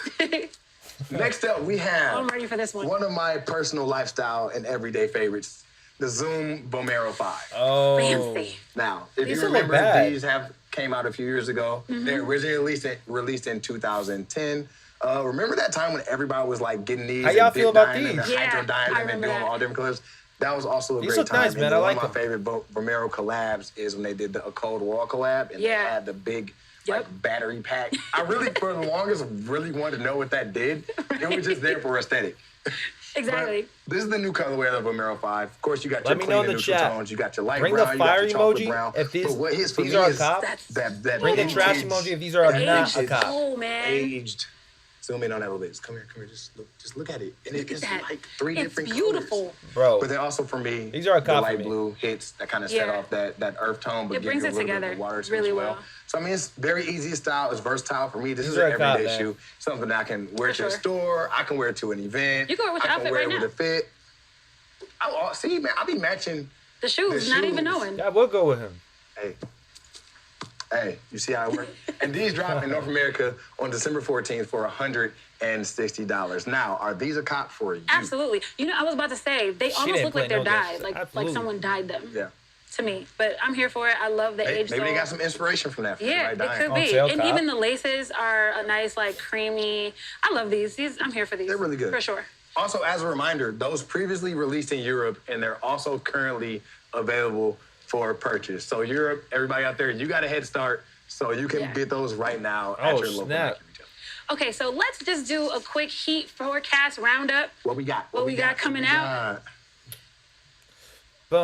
Next up, we have. I'm ready for this one. One of my personal lifestyle and everyday favorites, the Zoom Bomero 5. Oh. Fancy. Now, if These you don't look remember, bad. these came out a few years ago. Mm-hmm. They originally released in 2010. Remember that time when everybody was like getting these? How y'all and feel bit about dyeing these? and Yeah, hydro dyeing I and remember doing that. all different colors. That was also a These great look time. nice, And man. then I like one of my them. favorite Bomero collabs is when they did the A Cold War collab and they had the big like battery pack. I really, for the longest, really wanted to know what that did. It was just there for aesthetic. Exactly. But this is the new colorway of the Bomero 5. Of course, you got Let your me know clean in and the neutral chat. tones. You got your light Bring brown. the You got fire your chocolate emoji brown. if these, But what his for these me are a is cop. that Bring the vintage trash kids emoji if these are not a cop. Oh, man. aged. Zoom in on that a little bit. Come here. Just look at it. And it's that. like 3 It's different beautiful. colors. Bro. But then also for me, These are a the cop for light me. blue hits that kind of set off that earth tone, but It give brings you a it little bit together of the water to really as well. well. So I mean, it's very easy to style. It's versatile for me. This These is are an a cop, everyday man. shoe. Something that I can wear to the sure. store. I can wear it to an event. You can wear it with your I can outfit wear right it now. with a fit. See, man, I be matching. The shoes, The not even shoes. knowing. Yeah, we'll go with him. Hey, you see how it works? And these drop in North America on December 14th for $160. Now, are these a cop for you? Absolutely. I was about to say, they almost didn't look like play they're no dyed, games. like Absolutely. someone dyed them. Yeah. To me, but I'm here for it. I love the age. Maybe they got some inspiration from that. For Yeah, somebody it dying. could On be. sale, And cop. even the laces are a nice, like, creamy. I love these. I'm here for these. They're really good. For sure. Also, as a reminder, those previously released in Europe, and they're also currently available for purchase. So Europe, everybody out there, you got a head start, so you can get those right now at your local snap. Nike retailer. Okay, so let's just do a quick heat forecast roundup. What we got? What we got coming out? Bum.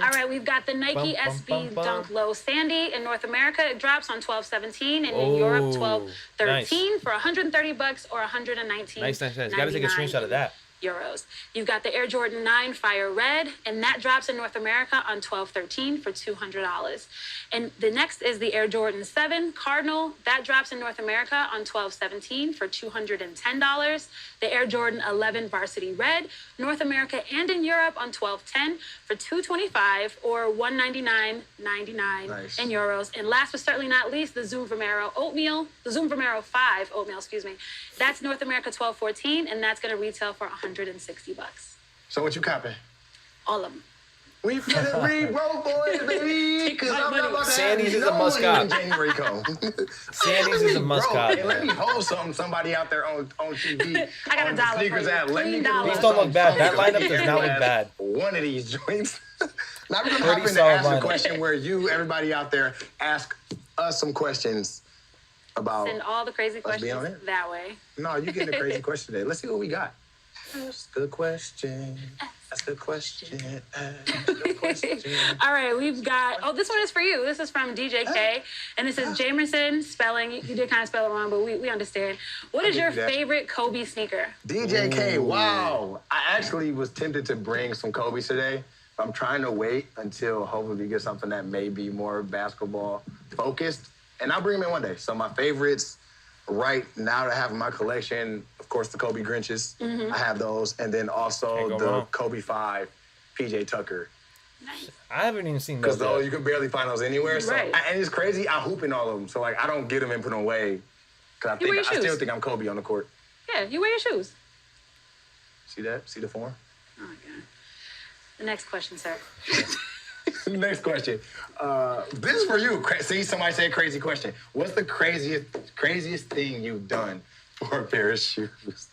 All right, we've got the Nike Bum, bum, SB bum, bum. Dunk Low Sandy in North America. It drops on 12/17, and in Europe 12/13 for $130 or $119. Nice. Gotta take a screenshot of that. Euros. You've got the Air Jordan 9 Fire Red, and that drops in North America on 12/13 for $200. And the next is the Air Jordan 7 Cardinal. That drops in North America on 12/17 for $210. The Air Jordan 11 Varsity Red, North America and in Europe on 12/10 for $225 or $199.99 Nice. in euros. And last but certainly not least, the Zoom Vomero 5 oatmeal, That's North America 12/14, and that's going to retail for $160. So what you copping? All of them. We finna read roll boys, baby. Because I'm not about to Sandy's is a no must money when cop. January come. Sandy's is a must cop. Hey, let me hold somebody out there on TV. I got on $1 the Snkrs for you. app. Let me Clean get a dollar. These little don't look bad. That something. lineup does not look bad. One of these joints. Now we're gonna Pretty hop in to solid ask a lineup. question where you, everybody out there, ask us some questions about. Send all the crazy Let's be on questions it. that way. No, you getting a crazy question today. Let's see what we got. Ask a question. Ask a question. Ask a question. All right, we've got, this one is for you. This is from DJK, and this is Jamerson spelling. You did kind of spell it wrong, but we understand. What is your favorite Kobe sneaker? DJK, wow. I actually was tempted to bring some Kobe's today. I'm trying to wait until hopefully we get something that may be more basketball focused, and I'll bring them in one day. So my favorites right now to have in my collection, of course, the Kobe Grinches. I have those, and then also the wrong. Kobe 5 PJ Tucker. Nice. I haven't even seen those. Because those, you can barely find those anywhere. So, Right. and it's crazy, I hoop in all of them. So, like, I don't get them and put them away. Because You wear your I still shoes. think I'm Kobe on the court. Yeah, you wear your shoes. See that? See the form? Oh, my God. The next question, sir. Next question. This is for you. See, somebody said crazy question. What's the craziest thing you've done for a pair of shoes?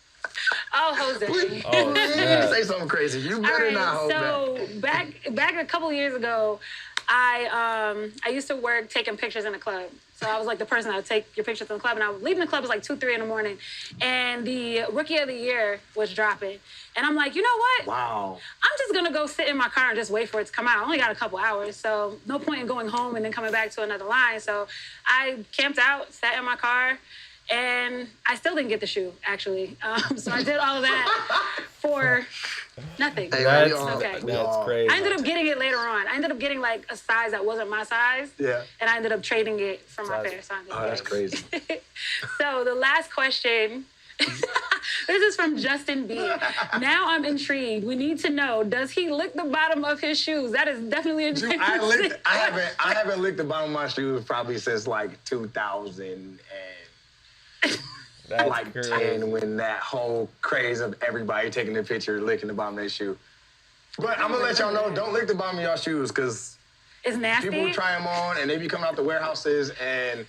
Oh, Jose. Oh, snap. Say something crazy. You All better right, not hold back. so back a couple years ago, I used to work taking pictures in a club. So I was like the person that would take your pictures in the club, and I was leaving the club. It was like 2, 3 in the morning, and the Rookie of the Year was dropping, and I'm like, you know what? Wow. I'm just gonna go sit in my car and just wait for it to come out. I only got a couple hours, so no point in going home and then coming back to another line. So I camped out, sat in my car, and I still didn't get the shoe, actually. So I did all of that for nothing. Hey, That's, okay. that's crazy. I ended up getting it later on. I ended up getting like a size that wasn't my size. Yeah. And I ended up trading it for my Size. pair. So Oh, that's crazy. So the last question. This is from Justin B. Now I'm intrigued. We need to know, does he lick the bottom of his shoes? That is definitely interesting. I haven't licked the bottom of my shoes probably since like 2000 and That's like crazy. 10 when that whole craze of everybody taking the picture licking the bottom of their shoe. But I'm gonna let y'all know, don't lick the bottom of y'all shoes because It's nasty. people try them on and they be coming out the warehouses and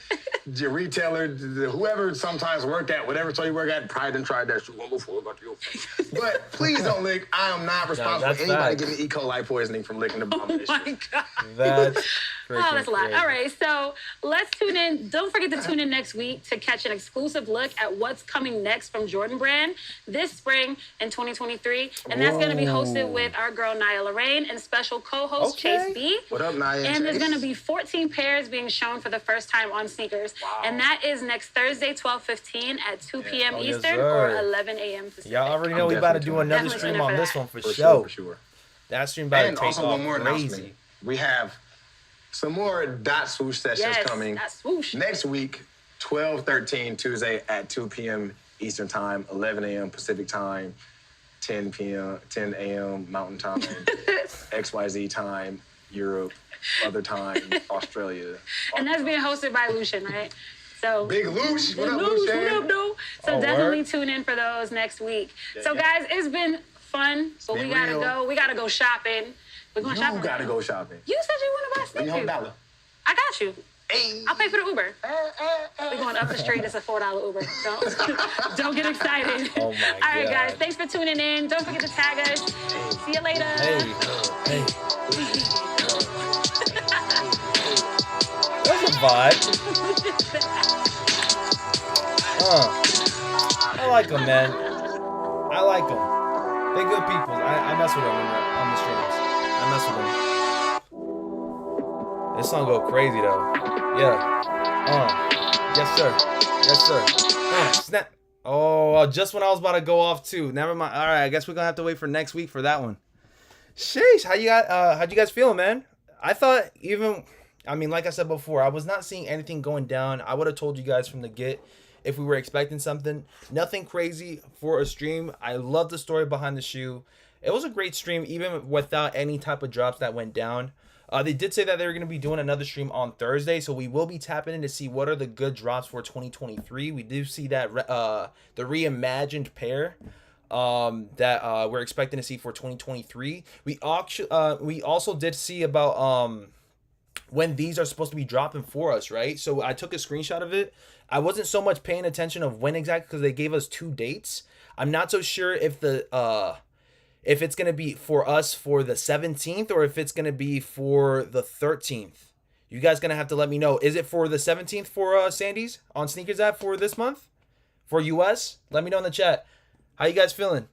your retailer, whoever sometimes worked at whatever store you work at, probably done tried that shoe one before got to your face. But please don't lick. I am not responsible that's for anybody facts. getting E. coli poisoning from licking the bottom of Oh their my shoe. God. That's Oh, that's a lot. crazy. All right, so let's tune in. Don't forget to tune in next week to catch an exclusive look at what's coming next from Jordan Brand this spring in 2023. And that's going to be hosted with our girl, Nia Lorraine, and special co-host Okay. Chase B. What up, Nia? And there's Chase? going to be 14 pairs being shown for the first time on Snkrs. Wow. And that is next Thursday, 12:15 at 2 p.m. Oh, yes, Eastern sir. or 11 a.m. Pacific. Y'all already I'm know we about to definitely do tuning in. another Definitely stream tuning in on for this that. one for For sure. sure. That stream about And to take also off one more announcement. crazy. We have some more dot swoosh sessions Yes, coming that swoosh. next week, 12/13 Tuesday at 2 p.m. Eastern Time, 11 a.m. Pacific Time, 10 a.m. Mountain Time, XYZ Time, Europe, other time, Australia. And that's being hosted by Lucian, right? So Big Loosh. What up, Luce, Lucian? what up, dude? So Oh, definitely word. tune in for those next week. Yeah, So yeah. guys, it's been fun, but we been gotta real. go. We gotta go shopping. We're going You shopping. gotta go shopping. You said you want to buy Let me hold sneakers. dollar. I got you. Hey. I'll pay for the Uber. We're going up the street. It's a $4 Uber. Don't get excited. Oh my All right, God. guys. Thanks for tuning in. Don't forget to tag us. See you later. Hey, that's a vibe. I like them, man. I like them. They good people. I mess with them on the streams. I mess with them. This song go crazy though. Yeah. Yes sir. Yes sir. Snap. Oh, just when I was about to go off too. Never mind. All right, I guess we're gonna have to wait for next week for that one. Sheesh, how'd you guys feeling, man? I thought like I said before, I was not seeing anything going down. I would have told you guys from the get if we were expecting something. Nothing crazy for a stream. I love the story behind the shoe. It was a great stream, even without any type of drops that went down. They did say that they were going to be doing another stream on Thursday, so we will be tapping in to see what are the good drops for 2023. We do see that the reimagined pair. that we're expecting to see for 2023. We also did see about when these are supposed to be dropping for us, right? So I took a screenshot of it. I wasn't so much paying attention of when exactly because they gave us 2 dates. I'm not so sure if if it's gonna be for us for the 17th or if it's gonna be for the 13th. You guys gonna have to let me know. Is it for the 17th for Sandy's on Snkrs app for this month for US? Let me know in the chat. How you guys feeling?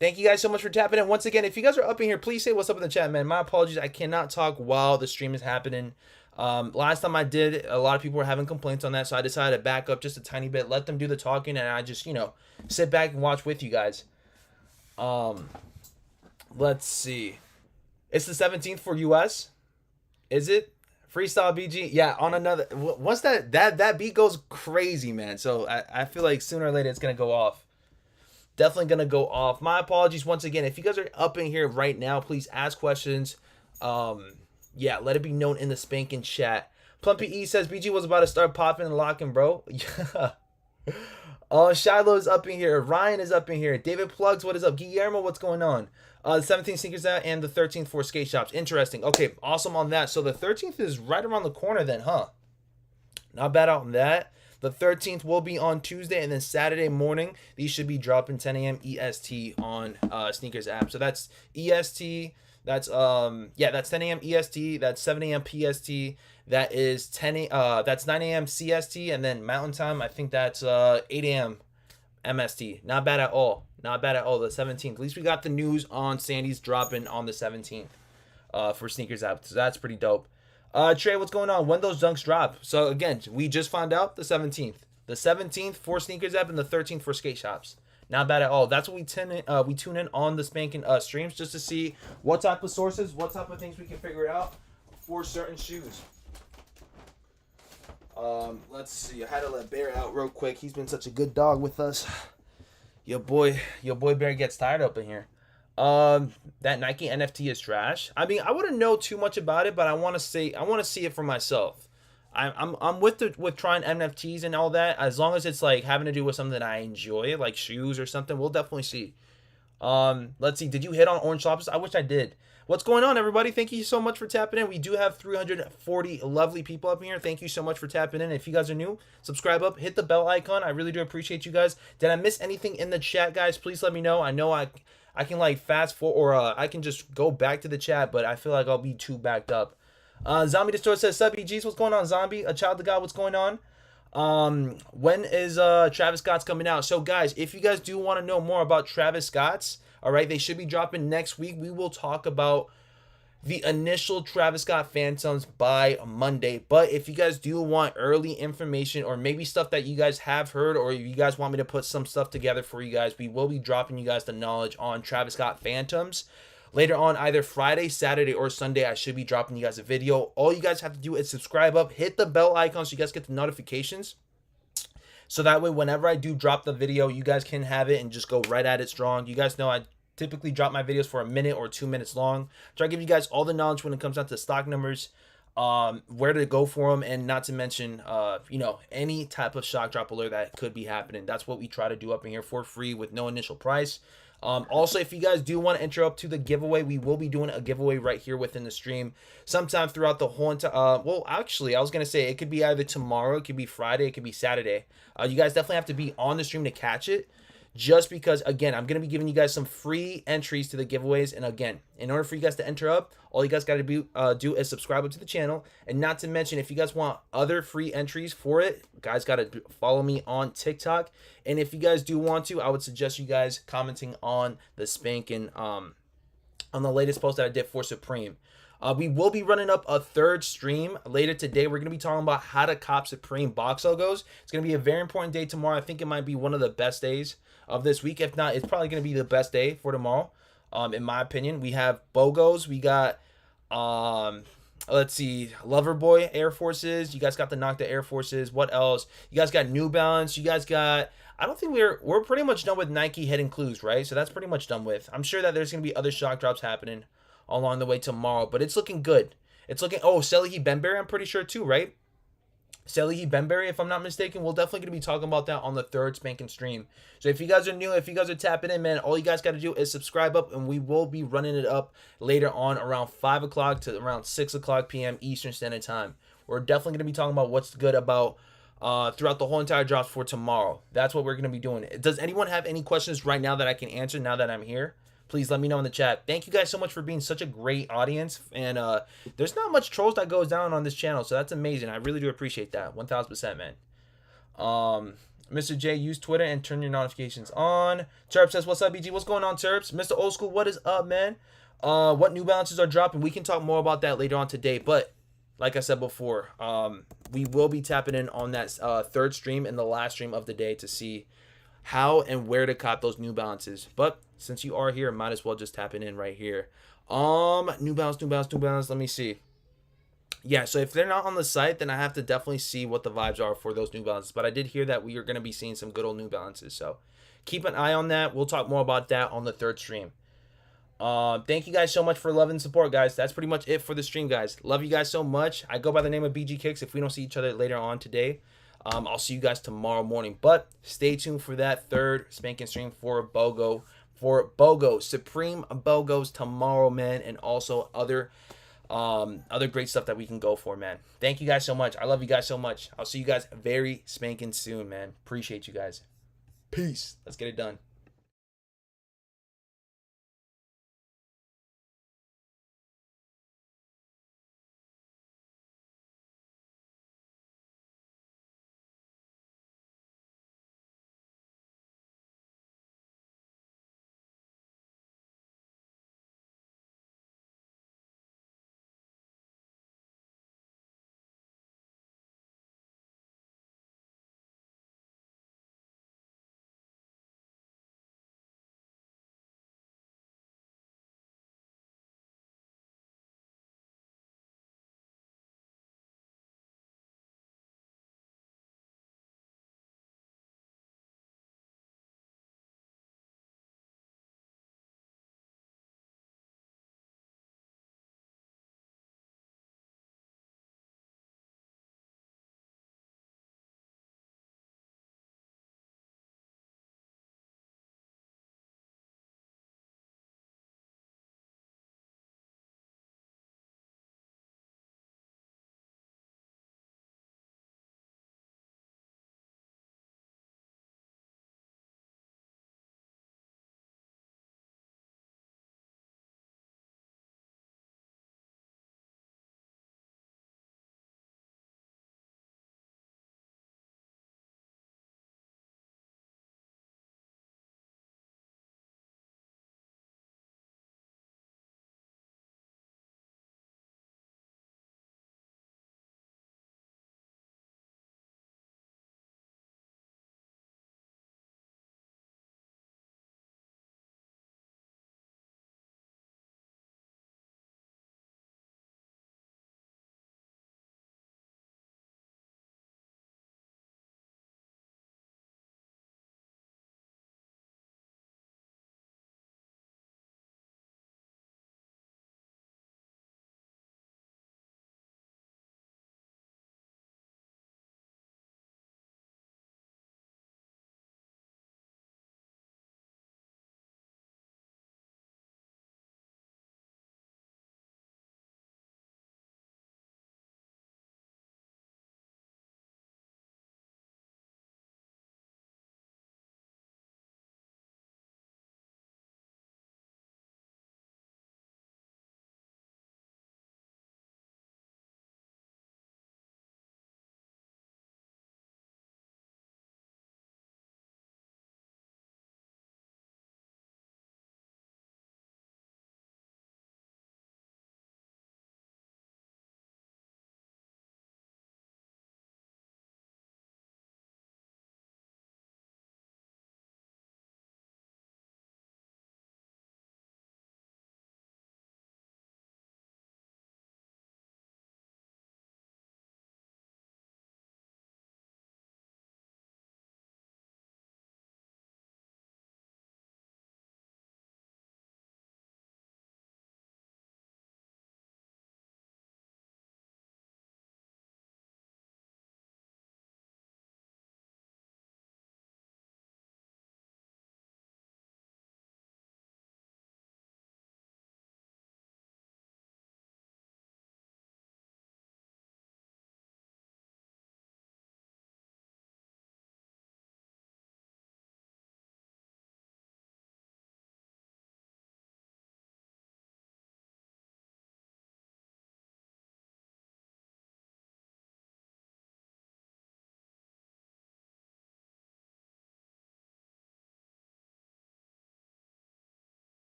Thank you guys so much for tapping in. Once again, if you guys are up in here, please say what's up in the chat, man. My apologies. I cannot talk while the stream is happening. Last time I did, a lot of people were having complaints on that, so I decided to back up just a tiny bit, let them do the talking, and I just, sit back and watch with you guys. Let's see. It's the 17th for US. Is it? Freestyle BG? Yeah, on another. Once that beat goes crazy, man. So I feel like sooner or later it's going to go off. Definitely going to go off. My apologies once again. If you guys are up in here right now, please ask questions. Yeah, let it be known in the spanking chat. Plumpy E says BG was about to start popping and locking, bro. Yeah. Shiloh's up in here. Ryan is up in here. David Plugs, what is up? Guillermo, what's going on? The 17th Snkrs out and the 13th for skate shops. Interesting. Okay, awesome on that. So the 13th is right around the corner then, huh? Not bad on that. The 13th will be on Tuesday, and then Saturday morning, these should be dropping 10 a.m. EST on Snkrs app. So that's EST. That's that's 10 a.m. EST. That's 7 a.m. PST. That is that's 9 a.m. CST, and then Mountain Time. I think that's 8 a.m. MST. Not bad at all. Not bad at all. The 17th. At least we got the news on Sandy's dropping on the 17th for Snkrs app. So that's pretty dope. Trey, what's going on? When those dunks drop? So again, we just found out the 17th. The 17th for Snkrs app and the 13th for skate shops. Not bad at all. That's what we tune in on the spanking streams just to see what type of sources, what type of things we can figure out for certain shoes. Let's see. I had to let Bear out real quick. He's been such a good dog with us. Your boy Bear gets tired up in here. That Nike NFT is trash. I mean, I wouldn't know too much about it, but I want to see it for myself. I'm with trying NFTs and all that. As long as it's like having to do with something that I enjoy, like shoes or something, we'll definitely see. Let's see. Did you hit on Orange Lobsters? I wish I did. What's going on, everybody? Thank you so much for tapping in. We do have 340 lovely people up here. Thank you so much for tapping in. If you guys are new, subscribe up, hit the bell icon. I really do appreciate you guys. Did I miss anything in the chat, guys? Please let me know. I know I can like fast forward or I can just go back to the chat, but I feel like I'll be too backed up. Zombie Destroyer says, "Sup, EGs, what's going on, Zombie? A child of God, what's going on? When is Travis Scott's coming out?" So, guys, if you guys do want to know more about Travis Scott's, all right, they should be dropping next week. We will talk about the initial Travis Scott Phantoms by Monday. But if you guys do want early information or maybe stuff that you guys have heard or you guys want me to put some stuff together for you guys, we will be dropping you guys the knowledge on Travis Scott Phantoms. Later on, either Friday, Saturday, or Sunday, I should be dropping you guys a video. All you guys have to do is subscribe up, hit the bell icon so you guys get the notifications. So that way, whenever I do drop the video, you guys can have it and just go right at it strong. You guys know I typically drop my videos for a minute or 2 minutes long. Try to give you guys all the knowledge when it comes down to stock numbers, where to go for them, and not to mention, any type of shock drop alert that could be happening. That's what we try to do up in here for free with no initial price. Also, if you guys do want to enter up to the giveaway, we will be doing a giveaway right here within the stream sometime throughout the whole entire, well, actually, I was going to say it could be either tomorrow, it could be Friday, it could be Saturday. You guys definitely have to be on the stream to catch it. Just because, again, I'm going to be giving you guys some free entries to the giveaways. And again, in order for you guys to enter up, all you guys got to do is subscribe up to the channel. And not to mention, if you guys want other free entries for it, guys got to follow me on TikTok. And if you guys do want to, I would suggest you guys commenting on the spanking, on the latest post that I did for Supreme. We will be running up a third stream later today. We're going to be talking about how to cop Supreme box logos. It's going to be a very important day tomorrow. I think it might be one of the best days of this week. If not, it's probably going to be the best day for tomorrow, in my opinion. We have BOGOs. We got, let's see, Loverboy Air Forces. You guys got the Nocta Air Forces. What else? You guys got New Balance. You guys got, I don't think we're pretty much done with Nike Hidden Clues, right? So that's pretty much done with. I'm sure that there's going to be other shock drops happening along the way tomorrow, but it's looking good. It's looking, Selehi Benberry, I'm pretty sure too, right? Salehi Benberry, if I'm not mistaken. We're definitely going to be talking about that on the third spanking stream. So if you guys are new, if you guys are tapping in, man, all you guys got to do is subscribe up, and we will be running it up later on around 5 o'clock to around 6 o'clock p.m. Eastern Standard Time. We're definitely going to be talking about what's good about throughout the whole entire drops for tomorrow. That's what we're going to be doing. Does anyone have any questions right now that I can answer now that I'm here? Please let me know in the chat. Thank you guys so much for being such a great audience. And there's not much trolls that goes down on this channel, so that's amazing. I really do appreciate that. 1000%, man. Mr. J, use Twitter and turn your notifications on. Terps says, what's up, BG? What's going on, Terps? Mr. Old School, what is up, man? What New Balances are dropping? We can talk more about that later on today. But like I said before, we will be tapping in on that third stream and the last stream of the day to see how and where to cop those New Balances. But since you are here, might as well just tap it in right here. New Balance. Let me see. Yeah, so if they're not on the site, then I have to definitely see what the vibes are for those New Balances. But I did hear that we are going to be seeing some good old New Balances. So keep an eye on that. We'll talk more about that on the third stream. Thank you guys so much for love and support, guys. That's pretty much it for the stream, guys. Love you guys so much. I go by the name of BG Kicks. If we don't see each other later on today, I'll see you guys tomorrow morning. But stay tuned for that third spanking stream for BOGO. Supreme BOGOs tomorrow, man. And also other great stuff that we can go for, man. Thank you guys so much. I love you guys so much. I'll see you guys very spanking soon, man. Appreciate you guys. Peace. Let's get it done.